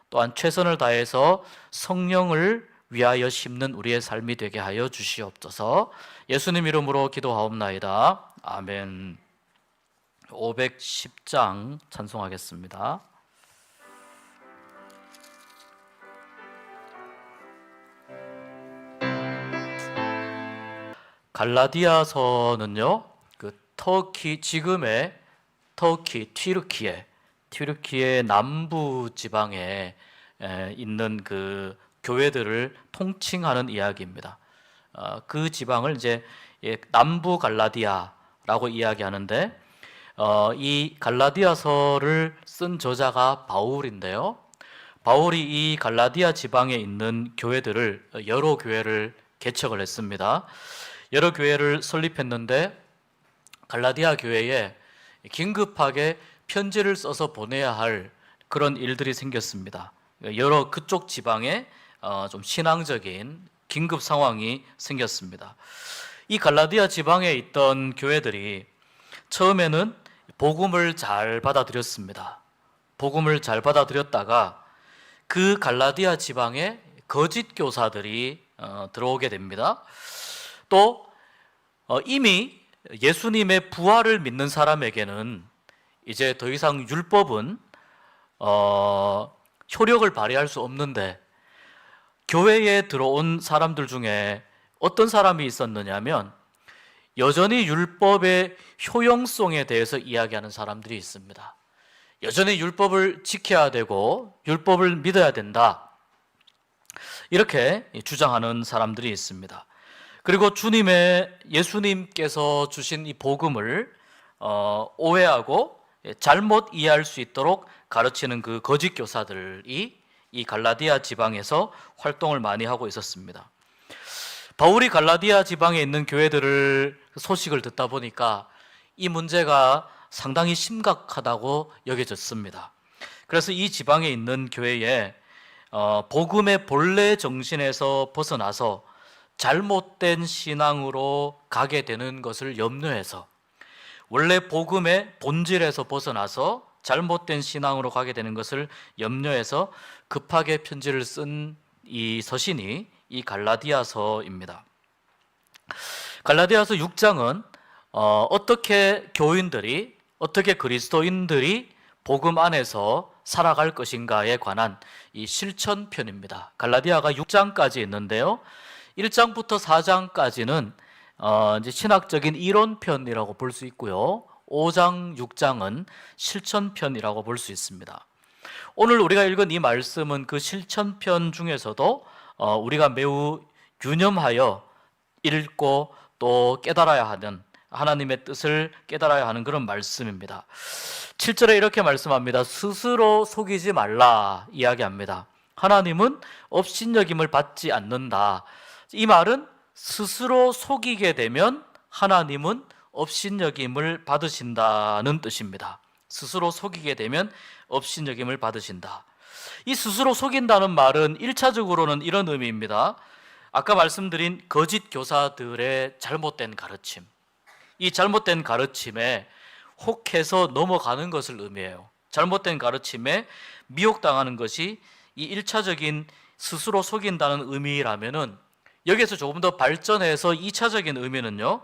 또한 최선을 다해서 성령을 위하여 심는 우리의 삶이 되게 하여 주시옵소서. 예수님 이름으로 기도하옵나이다. 아멘. 510장 찬송하겠습니다. 갈라디아서는요, 터키, 지금의 터키 튀르키예 남부 지방에 있는 그 교회들을 통칭하는 이야기입니다. 그 지방을 이제 남부 갈라디아라고 이야기하는데, 이 갈라디아서를 쓴 저자가 바울인데요. 바울이 이 갈라디아 지방에 있는 교회들을, 여러 교회를 개척을 했습니다. 여러 교회를 설립했는데 갈라디아 교회에 긴급하게 편지를 써서 보내야 할 그런 일들이 생겼습니다. 여러 그쪽 지방에 좀 신앙적인 긴급 상황이 생겼습니다. 이 갈라디아 지방에 있던 교회들이 처음에는 복음을 잘 받아들였습니다. 복음을 잘 받아들였다가 그 갈라디아 지방에 거짓 교사들이 들어오게 됩니다. 또 이미 예수님의 부활을 믿는 사람에게는 이제 더 이상 율법은 효력을 발휘할 수 없는데, 교회에 들어온 사람들 중에 어떤 사람이 있었느냐면 여전히 율법의 효용성에 대해서 이야기하는 사람들이 있습니다. 여전히 율법을 지켜야 되고 율법을 믿어야 된다, 이렇게 주장하는 사람들이 있습니다. 그리고 예수님께서 주신 이 복음을 오해하고 잘못 이해할 수 있도록 가르치는 그 거짓 교사들이 이 갈라디아 지방에서 활동을 많이 하고 있었습니다. 바울이 갈라디아 지방에 있는 교회들을 소식을 듣다 보니까 이 문제가 상당히 심각하다고 여겨졌습니다. 그래서 이 지방에 있는 교회에 복음의 본래 정신에서 벗어나서 잘못된 신앙으로 가게 되는 것을 염려해서, 원래 복음의 본질에서 벗어나서 잘못된 신앙으로 가게 되는 것을 염려해서 급하게 편지를 쓴 이 서신이 이 갈라디아서입니다. 갈라디아서 6장은 어떻게 교인들이, 어떻게 그리스도인들이 복음 안에서 살아갈 것인가에 관한 이 실천편입니다. 갈라디아가 6장까지 있는데요, 1장부터 4장까지는 이제 신학적인 이론편이라고 볼 수 있고요, 5장, 6장은 실천편이라고 볼 수 있습니다. 오늘 우리가 읽은 이 말씀은 그 실천편 중에서도 우리가 매우 유념하여 읽고 또 깨달아야 하는, 하나님의 뜻을 깨달아야 하는 그런 말씀입니다. 7절에 이렇게 말씀합니다. 스스로 속이지 말라 이야기합니다. 하나님은 업신여김을 받지 않는다. 이 말은 스스로 속이게 되면 하나님은 업신여김을 받으신다는 뜻입니다. 스스로 속이게 되면 업신여김을 받으신다. 이 스스로 속인다는 말은 1차적으로는 이런 의미입니다. 아까 말씀드린 거짓 교사들의 잘못된 가르침, 이 잘못된 가르침에 혹해서 넘어가는 것을 의미해요. 잘못된 가르침에 미혹당하는 것이 이 1차적인 스스로 속인다는 의미라면은, 여기에서 조금 더 발전해서 2차적인 의미는요,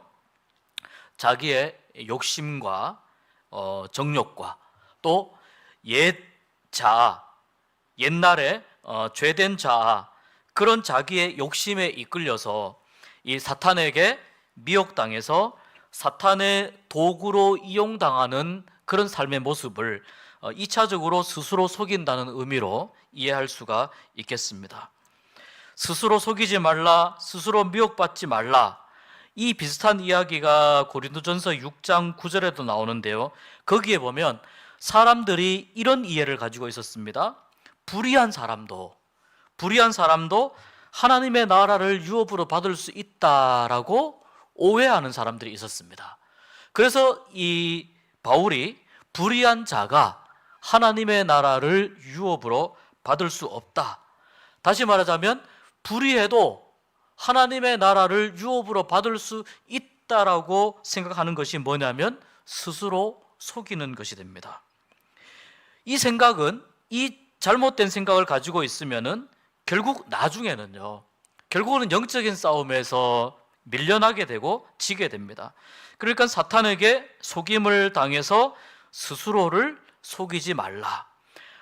자기의 욕심과 정욕과 또 옛 자아, 옛날에 죄된 자아, 그런 자기의 욕심에 이끌려서 이 사탄에게 미혹당해서 사탄의 도구로 이용당하는 그런 삶의 모습을 2차적으로 스스로 속인다는 의미로 이해할 수가 있겠습니다. 스스로 속이지 말라, 스스로 미혹받지 말라, 이 비슷한 이야기가 고린도전서 6장 9절에도 나오는데요, 거기에 보면 사람들이 이런 이해를 가지고 있었습니다. 불의한 사람도 하나님의 나라를 유업으로 받을 수 있다라고 오해하는 사람들이 있었습니다. 그래서 이 바울이 불의한 자가 하나님의 나라를 유업으로 받을 수 없다, 다시 말하자면 불의해도 하나님의 나라를 유업으로 받을 수 있다라고 생각하는 것이 뭐냐면 스스로 속이는 것이 됩니다. 이 생각은, 이 잘못된 생각을 가지고 있으면은 결국 나중에는요, 결국은 영적인 싸움에서 밀려나게 되고 지게 됩니다. 그러니까 사탄에게 속임을 당해서 스스로를 속이지 말라.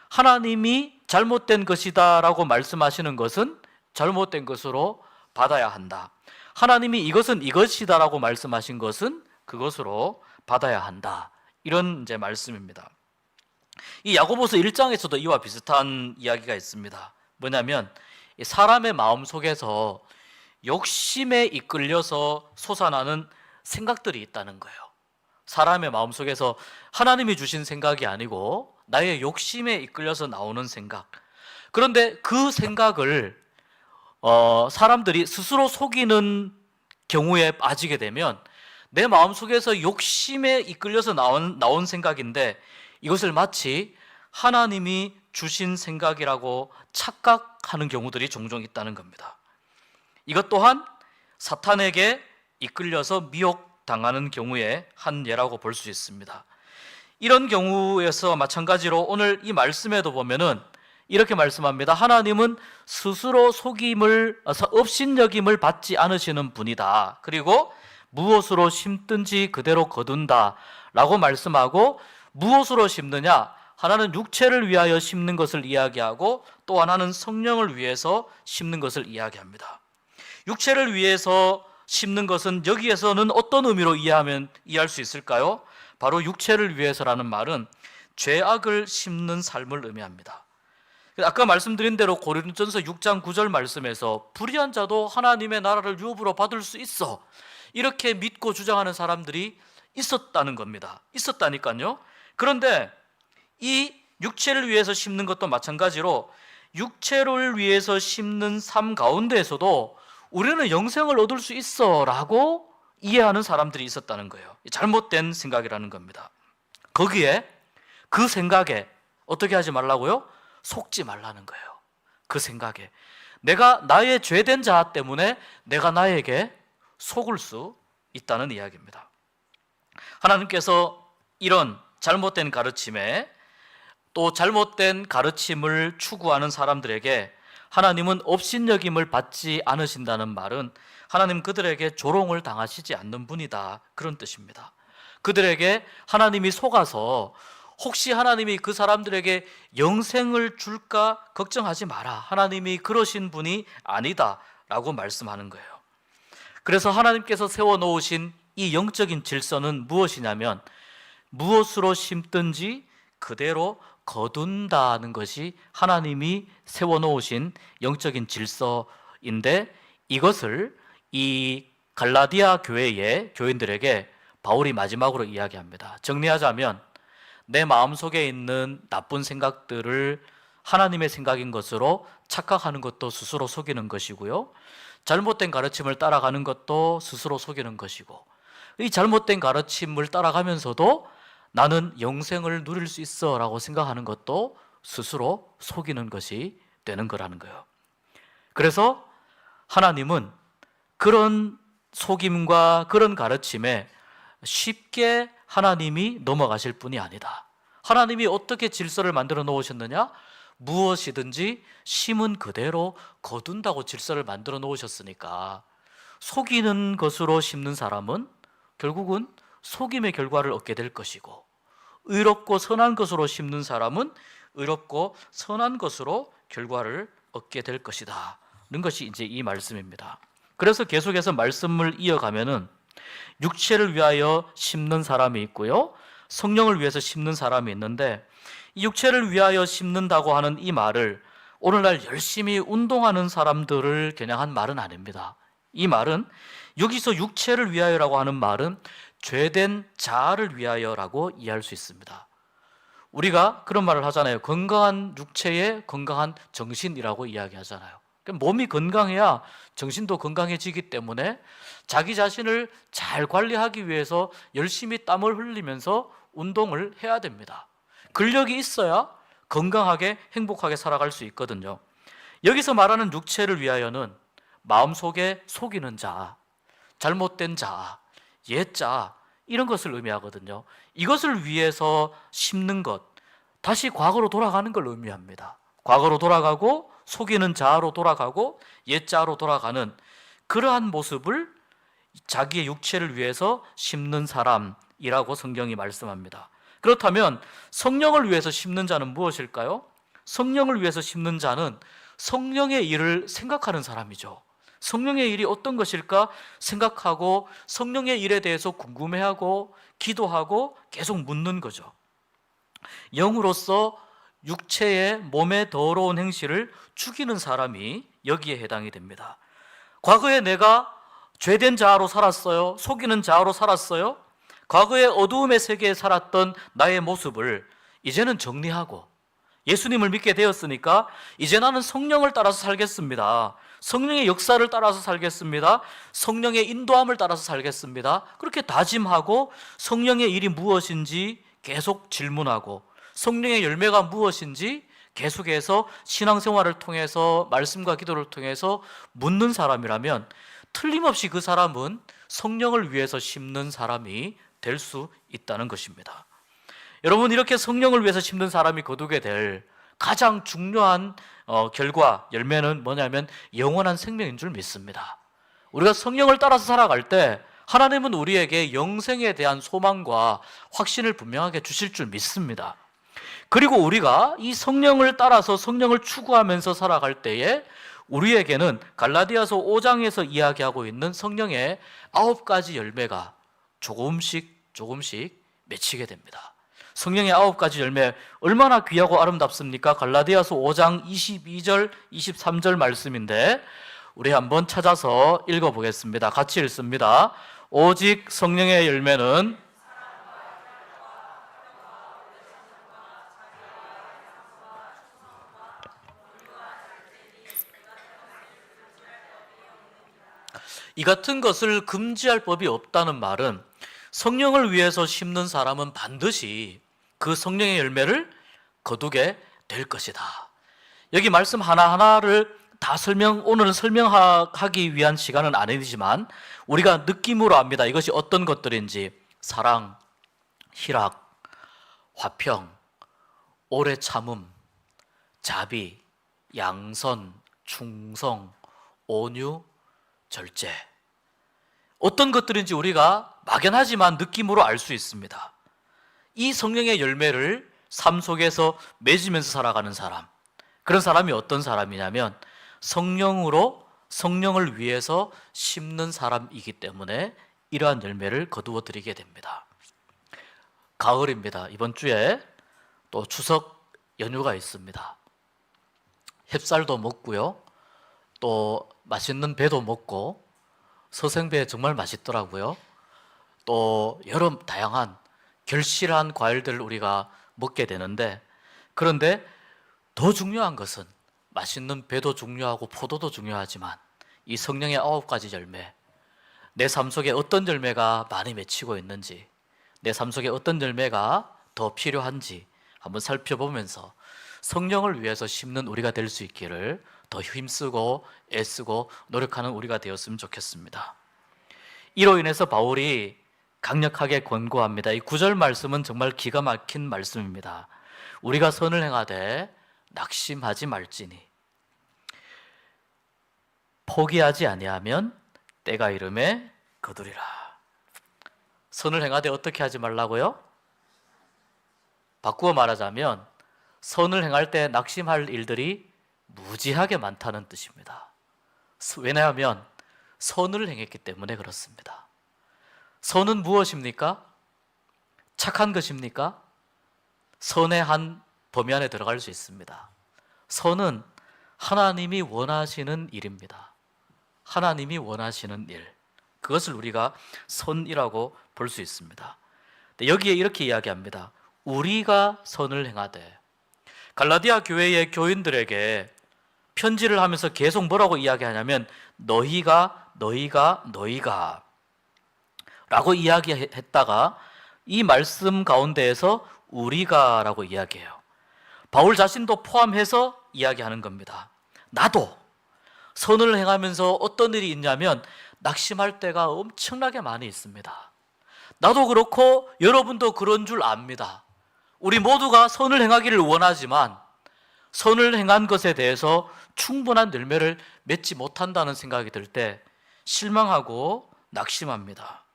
하나님이 잘못된 것이다 라고 말씀하시는 것은 잘못된 것으로 받아야 한다. 하나님이 이것은 이것이다 라고 말씀하신 것은 그것으로 받아야 한다. 이런 이제 말씀입니다. 이 야고보서 1장에서도 이와 비슷한 이야기가 있습니다. 뭐냐면 사람의 마음 속에서 욕심에 이끌려서 솟아나는 생각들이 있다는 거예요. 사람의 마음 속에서 하나님이 주신 생각이 아니고 나의 욕심에 이끌려서 나오는 생각. 그런데 그 생각을 사람들이 스스로 속이는 경우에 빠지게 되면 내 마음 속에서 욕심에 이끌려서 나온 생각인데 이것을 마치 하나님이 주신 생각이라고 착각하는 경우들이 종종 있다는 겁니다. 이것 또한 사탄에게 이끌려서 미혹당하는 경우의 한 예라고 볼 수 있습니다. 이런 경우에서 마찬가지로 오늘 이 말씀에도 보면은 이렇게 말씀합니다. 하나님은 스스로 업신여김을 받지 않으시는 분이다. 그리고 무엇으로 심든지 그대로 거둔다 라고 말씀하고, 무엇으로 심느냐? 하나는 육체를 위하여 심는 것을 이야기하고 또 하나는 성령을 위해서 심는 것을 이야기합니다. 육체를 위해서 심는 것은 여기에서는 어떤 의미로 이해할 수 있을까요? 바로 육체를 위해서라는 말은 죄악을 심는 삶을 의미합니다. 아까 말씀드린 대로 고린도전서 6장 9절 말씀에서 불의한 자도 하나님의 나라를 유업으로 받을 수 있어, 이렇게 믿고 주장하는 사람들이 있었다는 겁니다. 있었다니까요. 그런데 이 육체를 위해서 심는 것도 마찬가지로 육체를 위해서 심는 삶 가운데에서도 우리는 영생을 얻을 수 있어 라고 이해하는 사람들이 있었다는 거예요. 잘못된 생각이라는 겁니다. 거기에, 그 생각에 어떻게 하지 말라고요? 속지 말라는 거예요. 그 생각에 내가 나의 죄된 자 때문에 내가 나에게 속을 수 있다는 이야기입니다. 하나님께서 이런 잘못된 가르침에, 또 잘못된 가르침을 추구하는 사람들에게 하나님은 업신여김을 받지 않으신다는 말은 하나님 그들에게 조롱을 당하시지 않는 분이다, 그런 뜻입니다. 그들에게 하나님이 속아서 혹시 하나님이 그 사람들에게 영생을 줄까 걱정하지 마라, 하나님이 그러신 분이 아니다 라고 말씀하는 거예요. 그래서 하나님께서 세워놓으신 이 영적인 질서는 무엇이냐면, 무엇으로 심든지 그대로 거둔다는 것이 하나님이 세워놓으신 영적인 질서인데, 이것을 이 갈라디아 교회의 교인들에게 바울이 마지막으로 이야기합니다. 정리하자면, 내 마음속에 있는 나쁜 생각들을 하나님의 생각인 것으로 착각하는 것도 스스로 속이는 것이고요, 잘못된 가르침을 따라가는 것도 스스로 속이는 것이고, 이 잘못된 가르침을 따라가면서도 나는 영생을 누릴 수 있어 라고 생각하는 것도 스스로 속이는 것이 되는 거라는 거예요. 그래서 하나님은 그런 속임과 그런 가르침에 쉽게 하나님이 넘어가실 분이 아니다. 하나님이 어떻게 질서를 만들어 놓으셨느냐? 무엇이든지 심은 그대로 거둔다고 질서를 만들어 놓으셨으니까, 속이는 것으로 심는 사람은 결국은 속임의 결과를 얻게 될 것이고, 의롭고 선한 것으로 심는 사람은 의롭고 선한 것으로 결과를 얻게 될 것이다 는 것이 이제 이 말씀입니다. 그래서 계속해서 말씀을 이어가면은 육체를 위하여 심는 사람이 있고요, 성령을 위해서 심는 사람이 있는데, 이 육체를 위하여 심는다고 하는 이 말을 오늘날 열심히 운동하는 사람들을 겨냥한 말은 아닙니다. 이 말은, 여기서 육체를 위하여라고 하는 말은 죄된 자아를 위하여라고 이해할 수 있습니다. 우리가 그런 말을 하잖아요. 건강한 육체에 건강한 정신이라고 이야기하잖아요. 몸이 건강해야 정신도 건강해지기 때문에 자기 자신을 잘 관리하기 위해서 열심히 땀을 흘리면서 운동을 해야 됩니다. 근력이 있어야 건강하게 행복하게 살아갈 수 있거든요. 여기서 말하는 육체를 위하여는 마음속에 속이는 자, 잘못된 자, 옛자, 이런 것을 의미하거든요. 이것을 위해서 심는 것, 다시 과거로 돌아가는 걸 의미합니다. 과거로 돌아가고 속이는 자아로 돌아가고 옛자아로 돌아가는 그러한 모습을 자기의 육체를 위해서 심는 사람이라고 성경이 말씀합니다. 그렇다면 성령을 위해서 심는 자는 무엇일까요? 성령을 위해서 심는 자는 성령의 일을 생각하는 사람이죠. 성령의 일이 어떤 것일까 생각하고 성령의 일에 대해서 궁금해하고 기도하고 계속 묻는 거죠. 영으로서 육체의 몸의 더러운 행실을 죽이는 사람이 여기에 해당이 됩니다. 과거에 내가 죄된 자아로 살았어요. 속이는 자아로 살았어요. 과거의 어두움의 세계에 살았던 나의 모습을 이제는 정리하고 예수님을 믿게 되었으니까 이제 나는 성령을 따라서 살겠습니다. 성령의 역사를 따라서 살겠습니다. 성령의 인도함을 따라서 살겠습니다. 그렇게 다짐하고 성령의 일이 무엇인지 계속 질문하고 성령의 열매가 무엇인지 계속해서 신앙생활을 통해서 말씀과 기도를 통해서 묻는 사람이라면 틀림없이 그 사람은 성령을 위해서 심는 사람이 될 수 있다는 것입니다. 여러분, 이렇게 성령을 위해서 심는 사람이 거두게 될 가장 중요한 결과, 열매는 뭐냐면 영원한 생명인 줄 믿습니다. 우리가 성령을 따라서 살아갈 때 하나님은 우리에게 영생에 대한 소망과 확신을 분명하게 주실 줄 믿습니다. 그리고 우리가 이 성령을 따라서 성령을 추구하면서 살아갈 때에 우리에게는 갈라디아서 5장에서 이야기하고 있는 성령의 9가지 열매가 조금씩 맺히게 됩니다. 성령의 9가지 열매 얼마나 귀하고 아름답습니까? 갈라디아서 5장 22절, 23절 말씀인데 우리 한번 찾아서 읽어보겠습니다. 같이 읽습니다. 오직 성령의 열매는 이 같은 것을 금지할 법이 없다는 말은 성령을 위해서 심는 사람은 반드시 그 성령의 열매를 거두게 될 것이다. 여기 말씀 하나하나를 다 오늘은 설명하기 위한 시간은 아니지만 우리가 느낌으로 압니다. 이것이 어떤 것들인지. 사랑, 희락, 화평, 오래 참음, 자비, 양선, 충성, 온유, 절제. 어떤 것들인지 우리가 막연하지만 느낌으로 알 수 있습니다. 이 성령의 열매를 삶 속에서 맺으면서 살아가는 사람, 그런 사람이 어떤 사람이냐면 성령을 위해서 심는 사람이기 때문에 이러한 열매를 거두어 드리게 됩니다. 가을입니다. 이번 주에 또 추석 연휴가 있습니다. 햅쌀도 먹고요, 또 맛있는 배도 먹고, 서생배 정말 맛있더라고요. 또 여러 다양한 결실한 과일들을 우리가 먹게 되는데, 그런데 더 중요한 것은 맛있는 배도 중요하고 포도도 중요하지만 이 성령의 9가지 열매, 내 삶 속에 어떤 열매가 많이 맺히고 있는지, 내 삶 속에 어떤 열매가 더 필요한지 한번 살펴보면서 성령을 위해서 심는 우리가 될 수 있기를 더 힘쓰고 애쓰고 노력하는 우리가 되었으면 좋겠습니다. 이로 인해서 바울이 강력하게 권고합니다. 이 9절 말씀은 정말 기가 막힌 말씀입니다. 우리가 선을 행하되 낙심하지 말지니 포기하지 아니하면 때가 이름에 거두리라. 선을 행하되 어떻게 하지 말라고요? 바꾸어 말하자면 선을 행할 때 낙심할 일들이 무지하게 많다는 뜻입니다. 왜냐하면 선을 행했기 때문에 그렇습니다. 선은 무엇입니까? 착한 것입니까? 선의 한 범위 안에 들어갈 수 있습니다. 선은 하나님이 원하시는 일입니다. 하나님이 원하시는 일, 그것을 우리가 선이라고 볼 수 있습니다. 여기에 이렇게 이야기합니다. 우리가 선을 행하되. 갈라디아 교회의 교인들에게 편지를 하면서 계속 뭐라고 이야기하냐면 너희가 라고 이야기했다가 이 말씀 가운데에서 우리가 라고 이야기해요. 바울 자신도 포함해서 이야기하는 겁니다. 나도 선을 행하면서 어떤 일이 있냐면 낙심할 때가 엄청나게 많이 있습니다. 나도 그렇고 여러분도 그런 줄 압니다. 우리 모두가 선을 행하기를 원하지만 선을 행한 것에 대해서 충분한 열매를 맺지 못한다는 생각이 들 때 실망하고 낙심합니다.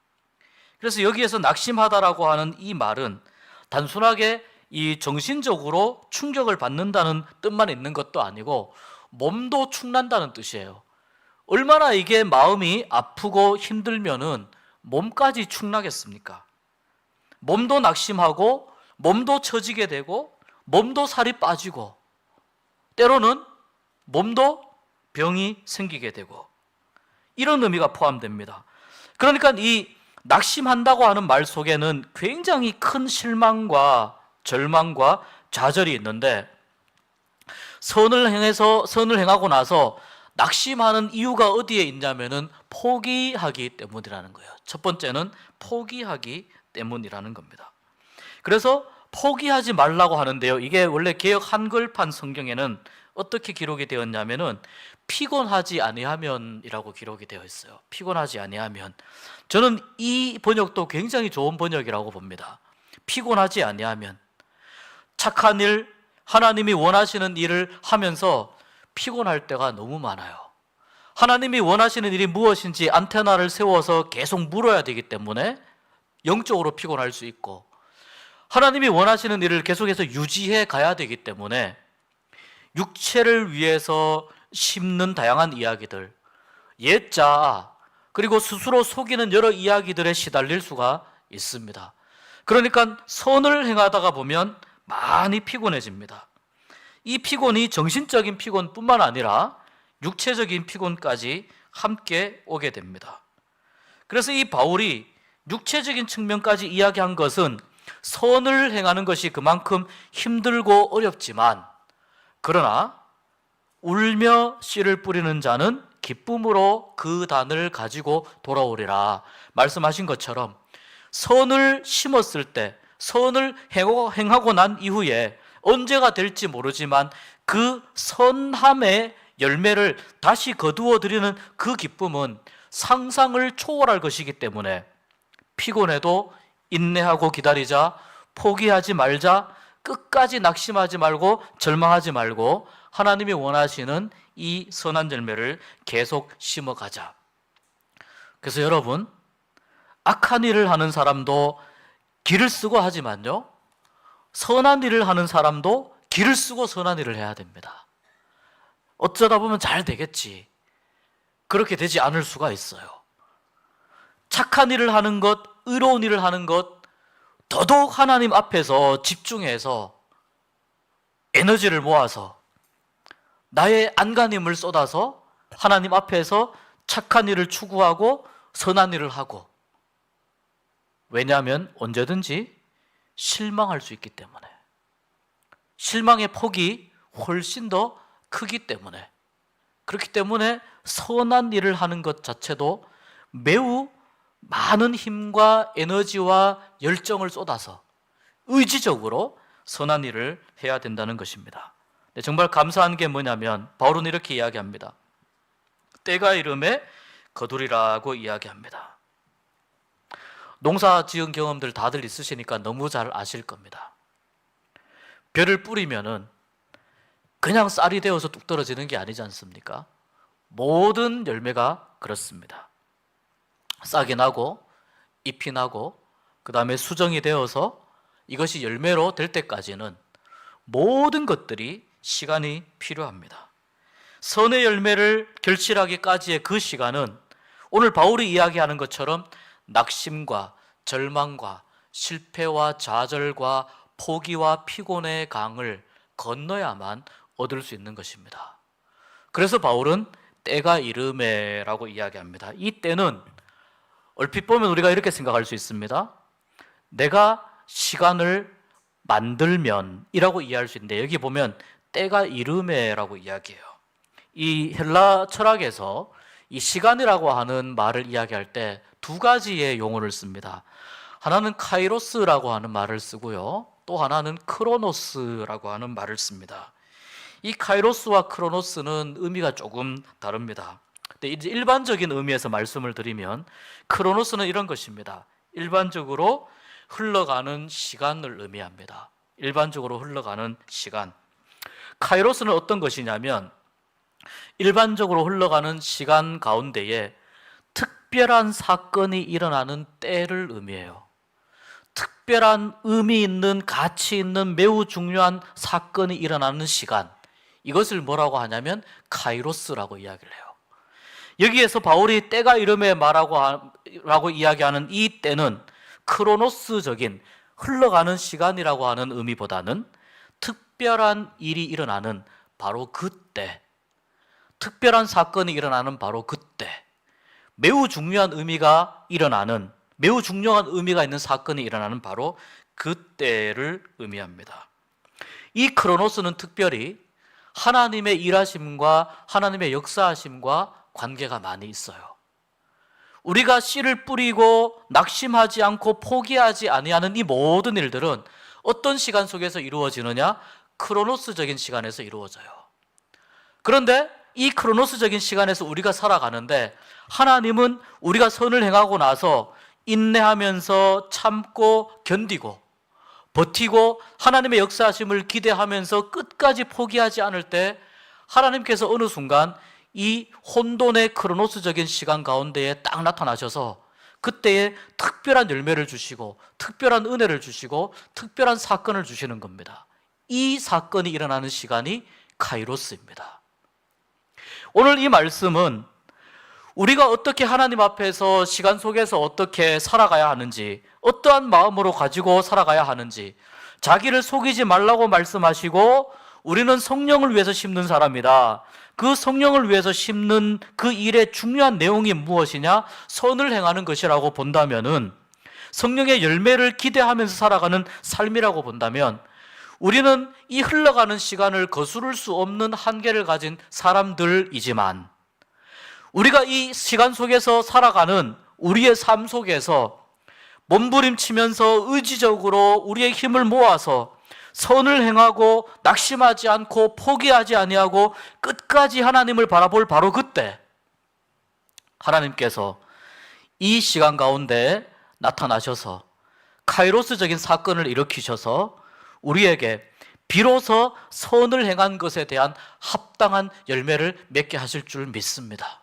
그래서 여기에서 낙심하다라고 하는 이 말은 단순하게 이 정신적으로 충격을 받는다는 뜻만 있는 것도 아니고 몸도 축난다는 뜻이에요. 얼마나 이게 마음이 아프고 힘들면은 몸까지 축나겠습니까? 몸도 낙심하고 몸도 처지게 되고 몸도 살이 빠지고 때로는 몸도 병이 생기게 되고 이런 의미가 포함됩니다. 그러니까 이 낙심한다고 하는 말 속에는 굉장히 큰 실망과 절망과 좌절이 있는데 선을 행하고 나서 낙심하는 이유가 어디에 있냐면은 포기하기 때문이라는 거예요. 첫 번째는 포기하기 때문이라는 겁니다. 그래서 포기하지 말라고 하는데요. 이게 원래 개역 한글판 성경에는 어떻게 기록이 되었냐면은 피곤하지 아니하면이라고 기록이 되어 있어요. 피곤하지 아니하면. 저는 이 번역도 굉장히 좋은 번역이라고 봅니다. 피곤하지 아니하면. 착한 일, 하나님이 원하시는 일을 하면서 피곤할 때가 너무 많아요. 하나님이 원하시는 일이 무엇인지 안테나를 세워서 계속 물어야 되기 때문에 영적으로 피곤할 수 있고, 하나님이 원하시는 일을 계속해서 유지해 가야 되기 때문에 육체를 위해서 심는 다양한 이야기들, 예자, 그리고 스스로 속이는 여러 이야기들에 시달릴 수가 있습니다. 그러니까 선을 행하다가 보면 많이 피곤해집니다. 이 피곤이 정신적인 피곤뿐만 아니라 육체적인 피곤까지 함께 오게 됩니다. 그래서 이 바울이 육체적인 측면까지 이야기한 것은 선을 행하는 것이 그만큼 힘들고 어렵지만, 그러나 울며 씨를 뿌리는 자는 기쁨으로 그 단을 가지고 돌아오리라 말씀하신 것처럼, 선을 심었을 때, 선을 행하고 난 이후에 언제가 될지 모르지만 그 선함의 열매를 다시 거두어 드리는 그 기쁨은 상상을 초월할 것이기 때문에 피곤해도 인내하고 기다리자, 포기하지 말자, 끝까지 낙심하지 말고 절망하지 말고 하나님이 원하시는 이 선한 열매를 계속 심어가자. 그래서 여러분, 악한 일을 하는 사람도 기를 쓰고 하지만요, 선한 일을 하는 사람도 기를 쓰고 선한 일을 해야 됩니다. 어쩌다 보면 잘 되겠지, 그렇게 되지 않을 수가 있어요. 착한 일을 하는 것, 의로운 일을 하는 것, 더더욱 하나님 앞에서 집중해서 에너지를 모아서 나의 안간힘을 쏟아서 하나님 앞에서 착한 일을 추구하고 선한 일을 하고, 왜냐하면 언제든지 실망할 수 있기 때문에, 실망의 폭이 훨씬 더 크기 때문에, 그렇기 때문에 선한 일을 하는 것 자체도 매우 많은 힘과 에너지와 열정을 쏟아서 의지적으로 선한 일을 해야 된다는 것입니다. 정말 감사한 게 뭐냐면 바울은 이렇게 이야기합니다. 때가 이름에 거두리라고 이야기합니다. 농사 지은 경험들 다들 있으시니까 너무 잘 아실 겁니다. 벼를 뿌리면은 그냥 쌀이 되어서 뚝 떨어지는 게 아니지 않습니까? 모든 열매가 그렇습니다. 싹이 나고 잎이 나고 그 다음에 수정이 되어서 이것이 열매로 될 때까지는 모든 것들이 시간이 필요합니다. 선의 열매를 결실하기까지의 그 시간은 오늘 바울이 이야기하는 것처럼 낙심과 절망과 실패와 좌절과 포기와 피곤의 강을 건너야만 얻을 수 있는 것입니다. 그래서 바울은 때가 이르매라고 이야기합니다. 이 때는 얼핏 보면 우리가 이렇게 생각할 수 있습니다. 내가 시간을 만들면 이라고 이해할 수 있는데, 여기 보면 때가 이르매라고 이야기해요. 이 헬라 철학에서 이 시간이라고 하는 말을 이야기할 때 두 가지의 용어를 씁니다. 하나는 카이로스라고 하는 말을 쓰고요, 또 하나는 크로노스라고 하는 말을 씁니다. 이 카이로스와 크로노스는 의미가 조금 다릅니다. 근데 이제 일반적인 의미에서 말씀을 드리면 크로노스는 이런 것입니다. 일반적으로 흘러가는 시간을 의미합니다. 일반적으로 흘러가는 시간. 카이로스는 어떤 것이냐면 일반적으로 흘러가는 시간 가운데에 특별한 사건이 일어나는 때를 의미해요. 특별한 의미 있는, 가치 있는, 매우 중요한 사건이 일어나는 시간, 이것을 뭐라고 하냐면 카이로스라고 이야기를 해요. 여기에서 바울이 때가 이름에 라고 이야기하는 이 때는 크로노스적인 흘러가는 시간이라고 하는 의미보다는 특별한 일이 일어나는 바로 그때, 특별한 사건이 일어나는 바로 그때, 매우 중요한 의미가 일어나는, 매우 중요한 의미가 있는 사건이 일어나는 바로 그때를 의미합니다. 이 크로노스는 특별히 하나님의 일하심과 하나님의 역사하심과 관계가 많이 있어요. 우리가 씨를 뿌리고 낙심하지 않고 포기하지 아니하는 이 모든 일들은 어떤 시간 속에서 이루어지느냐? 크로노스적인 시간에서 이루어져요. 그런데 이 크로노스적인 시간에서 우리가 살아가는데 하나님은 우리가 선을 행하고 나서 인내하면서 참고 견디고 버티고 하나님의 역사하심을 기대하면서 끝까지 포기하지 않을 때 하나님께서 어느 순간 이 혼돈의 크로노스적인 시간 가운데에 딱 나타나셔서 그때에 특별한 열매를 주시고 특별한 은혜를 주시고 특별한 사건을 주시는 겁니다. 이 사건이 일어나는 시간이 카이로스입니다. 오늘 이 말씀은 우리가 어떻게 하나님 앞에서 시간 속에서 어떻게 살아가야 하는지, 어떠한 마음으로 가지고 살아가야 하는지, 자기를 속이지 말라고 말씀하시고 우리는 성령을 위해서 심는 사람이다. 그 성령을 위해서 심는 그 일의 중요한 내용이 무엇이냐? 선을 행하는 것이라고 본다면은, 성령의 열매를 기대하면서 살아가는 삶이라고 본다면, 우리는 이 흘러가는 시간을 거스를 수 없는 한계를 가진 사람들이지만, 우리가 이 시간 속에서 살아가는 우리의 삶 속에서 몸부림치면서 의지적으로 우리의 힘을 모아서 선을 행하고 낙심하지 않고 포기하지 아니하고 끝까지 하나님을 바라볼 바로 그때 하나님께서 이 시간 가운데 나타나셔서 카이로스적인 사건을 일으키셔서 우리에게 비로소 선을 행한 것에 대한 합당한 열매를 맺게 하실 줄 믿습니다.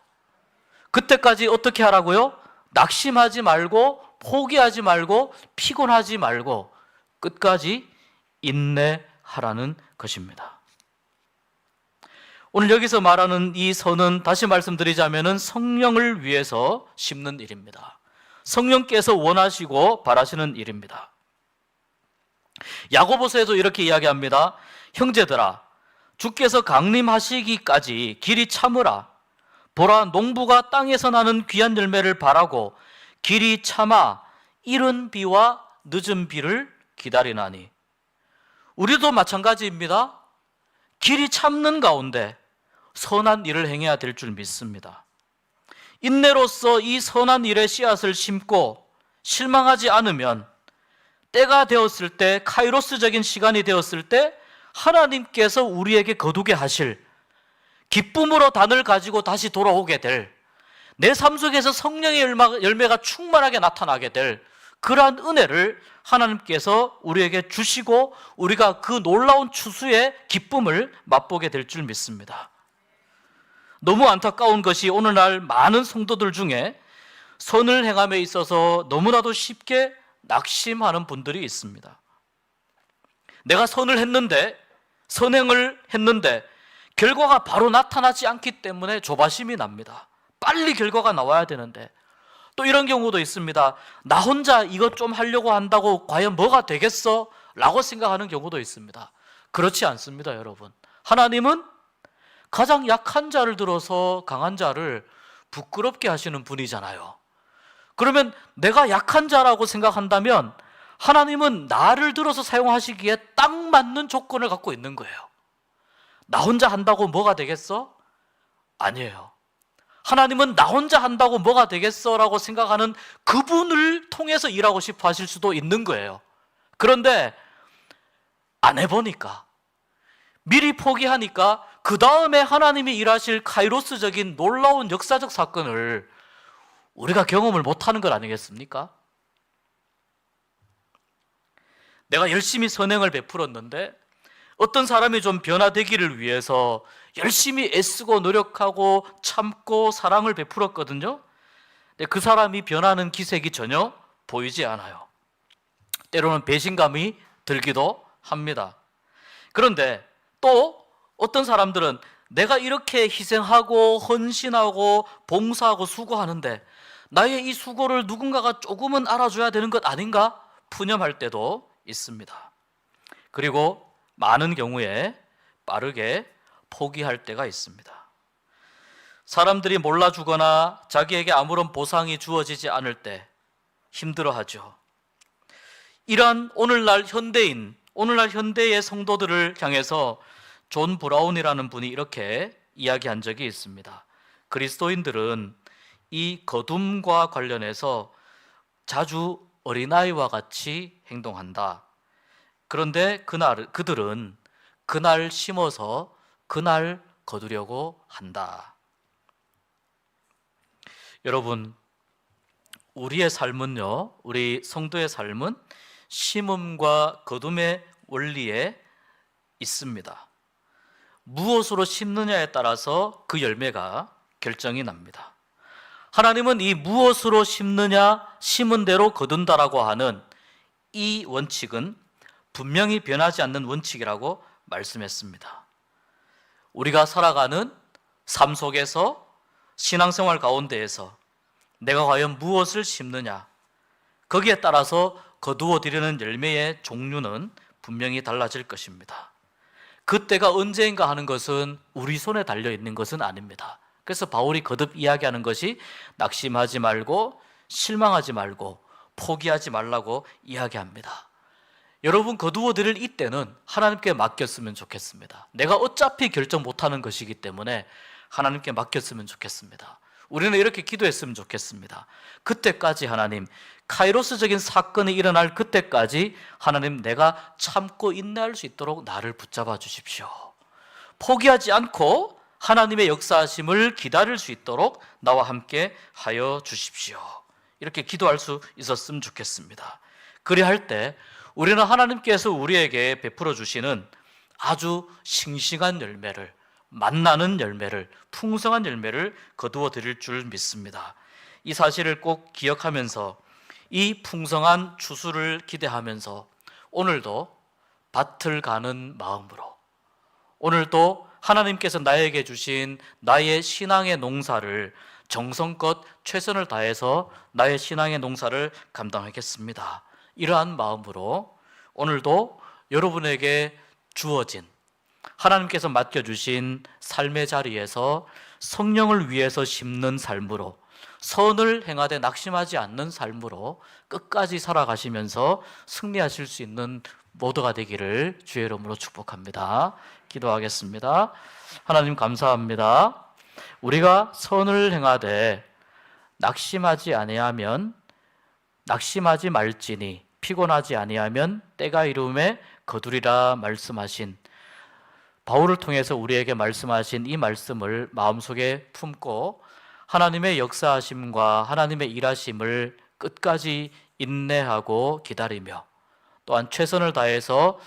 그때까지 어떻게 하라고요? 낙심하지 말고 포기하지 말고 피곤하지 말고 끝까지 인내하라는 것입니다. 오늘 여기서 말하는 이 선은 다시 말씀드리자면 성령을 위해서 심는 일입니다. 성령께서 원하시고 바라시는 일입니다. 야고보서에도 이렇게 이야기합니다. 형제들아, 주께서 강림하시기까지 길이 참으라. 보라, 농부가 땅에서 나는 귀한 열매를 바라고 길이 참아 이른 비와 늦은 비를 기다리나니. 우리도 마찬가지입니다. 길이 참는 가운데 선한 일을 행해야 될 줄 믿습니다. 인내로서 이 선한 일의 씨앗을 심고 실망하지 않으면 때가 되었을 때, 카이로스적인 시간이 되었을 때 하나님께서 우리에게 거두게 하실, 기쁨으로 단을 가지고 다시 돌아오게 될, 내 삶 속에서 성령의 열매가 충만하게 나타나게 될 그러한 은혜를 하나님께서 우리에게 주시고 우리가 그 놀라운 추수의 기쁨을 맛보게 될 줄 믿습니다. 너무 안타까운 것이 오늘날 많은 성도들 중에 선을 행함에 있어서 너무나도 쉽게 낙심하는 분들이 있습니다. 내가 선을 했는데, 선행을 했는데 결과가 바로 나타나지 않기 때문에 조바심이 납니다. 빨리 결과가 나와야 되는데. 또 이런 경우도 있습니다. 나 혼자 이것 좀 하려고 한다고 과연 뭐가 되겠어? 라고 생각하는 경우도 있습니다. 그렇지 않습니다, 여러분. 하나님은 가장 약한 자를 들어서 강한 자를 부끄럽게 하시는 분이잖아요. 그러면 내가 약한 자라고 생각한다면 하나님은 나를 들어서 사용하시기에 딱 맞는 조건을 갖고 있는 거예요. 나 혼자 한다고 뭐가 되겠어? 아니에요. 하나님은 나 혼자 한다고 뭐가 되겠어? 라고 생각하는 그분을 통해서 일하고 싶어 하실 수도 있는 거예요. 그런데 안 해보니까, 미리 포기하니까 그 다음에 하나님이 일하실 카이로스적인 놀라운 역사적 사건을 우리가 경험을 못하는 것 아니겠습니까? 내가 열심히 선행을 베풀었는데 어떤 사람이 좀 변화되기를 위해서 열심히 애쓰고 노력하고 참고 사랑을 베풀었거든요. 근데 그 사람이 변하는 기색이 전혀 보이지 않아요. 때로는 배신감이 들기도 합니다. 그런데 또 어떤 사람들은 내가 이렇게 희생하고 헌신하고 봉사하고 수고하는데 나의 이 수고를 누군가가 조금은 알아줘야 되는 것 아닌가? 푸념할 때도 있습니다. 그리고 많은 경우에 빠르게 포기할 때가 있습니다. 사람들이 몰라주거나 자기에게 아무런 보상이 주어지지 않을 때 힘들어하죠. 이러한 오늘날 현대의 성도들을 향해서 존 브라운이라는 분이 이렇게 이야기한 적이 있습니다. 그리스도인들은 이 거둠과 관련해서 자주 어린아이와 같이 행동한다. 그런데 그들은 그날 심어서 그날 거두려고 한다. 여러분, 우리의 삶은요, 우리 성도의 삶은 심음과 거둠의 원리에 있습니다. 무엇으로 심느냐에 따라서 그 열매가 결정이 납니다. 하나님은 이 무엇으로 심느냐, 심은 대로 거둔다라고 하는 이 원칙은 분명히 변하지 않는 원칙이라고 말씀했습니다. 우리가 살아가는 삶 속에서 신앙생활 가운데에서 내가 과연 무엇을 심느냐, 거기에 따라서 거두어 드리는 열매의 종류는 분명히 달라질 것입니다. 그때가 언제인가 하는 것은 우리 손에 달려 있는 것은 아닙니다. 그래서 바울이 거듭 이야기하는 것이 낙심하지 말고 실망하지 말고 포기하지 말라고 이야기합니다. 여러분, 거두어 드릴 이때는 하나님께 맡겼으면 좋겠습니다. 내가 어차피 결정 못하는 것이기 때문에 하나님께 맡겼으면 좋겠습니다. 우리는 이렇게 기도했으면 좋겠습니다. 그때까지 하나님, 카이로스적인 사건이 일어날 그때까지 하나님, 내가 참고 인내할 수 있도록 나를 붙잡아 주십시오. 포기하지 않고 하나님의 역사하심을 기다릴 수 있도록 나와 함께 하여 주십시오. 이렇게 기도할 수 있었으면 좋겠습니다. 그리할 때 우리는 하나님께서 우리에게 베풀어 주시는 아주 싱싱한 열매를, 만나는 열매를, 풍성한 열매를 거두어 드릴 줄 믿습니다. 이 사실을 꼭 기억하면서 이 풍성한 추수를 기대하면서 오늘도 밭을 가는 마음으로, 오늘도 하나님께서 나에게 주신 나의 신앙의 농사를 정성껏 최선을 다해서 나의 신앙의 농사를 감당하겠습니다. 이러한 마음으로 오늘도 여러분에게 주어진, 하나님께서 맡겨주신 삶의 자리에서 성령을 위해서 심는 삶으로, 선을 행하되 낙심하지 않는 삶으로 끝까지 살아가시면서 승리하실 수 있는 모두가 되기를 주의 이름으로 축복합니다. 기도하겠습니다. 하나님, 감사합니다. 우리가 선을 행하되 낙심하지 아니하면, 낙심하지 말지니 피곤하지 아니하면 때가 이름에 거두리라 말씀하신, 바울을 통해서 우리에게 말씀하신 이 말씀을 마음속에 품고 하나님의 역사하심과 하나님의 일하심을 끝까지 인내하고 기다리며, 또한 최선을 다해서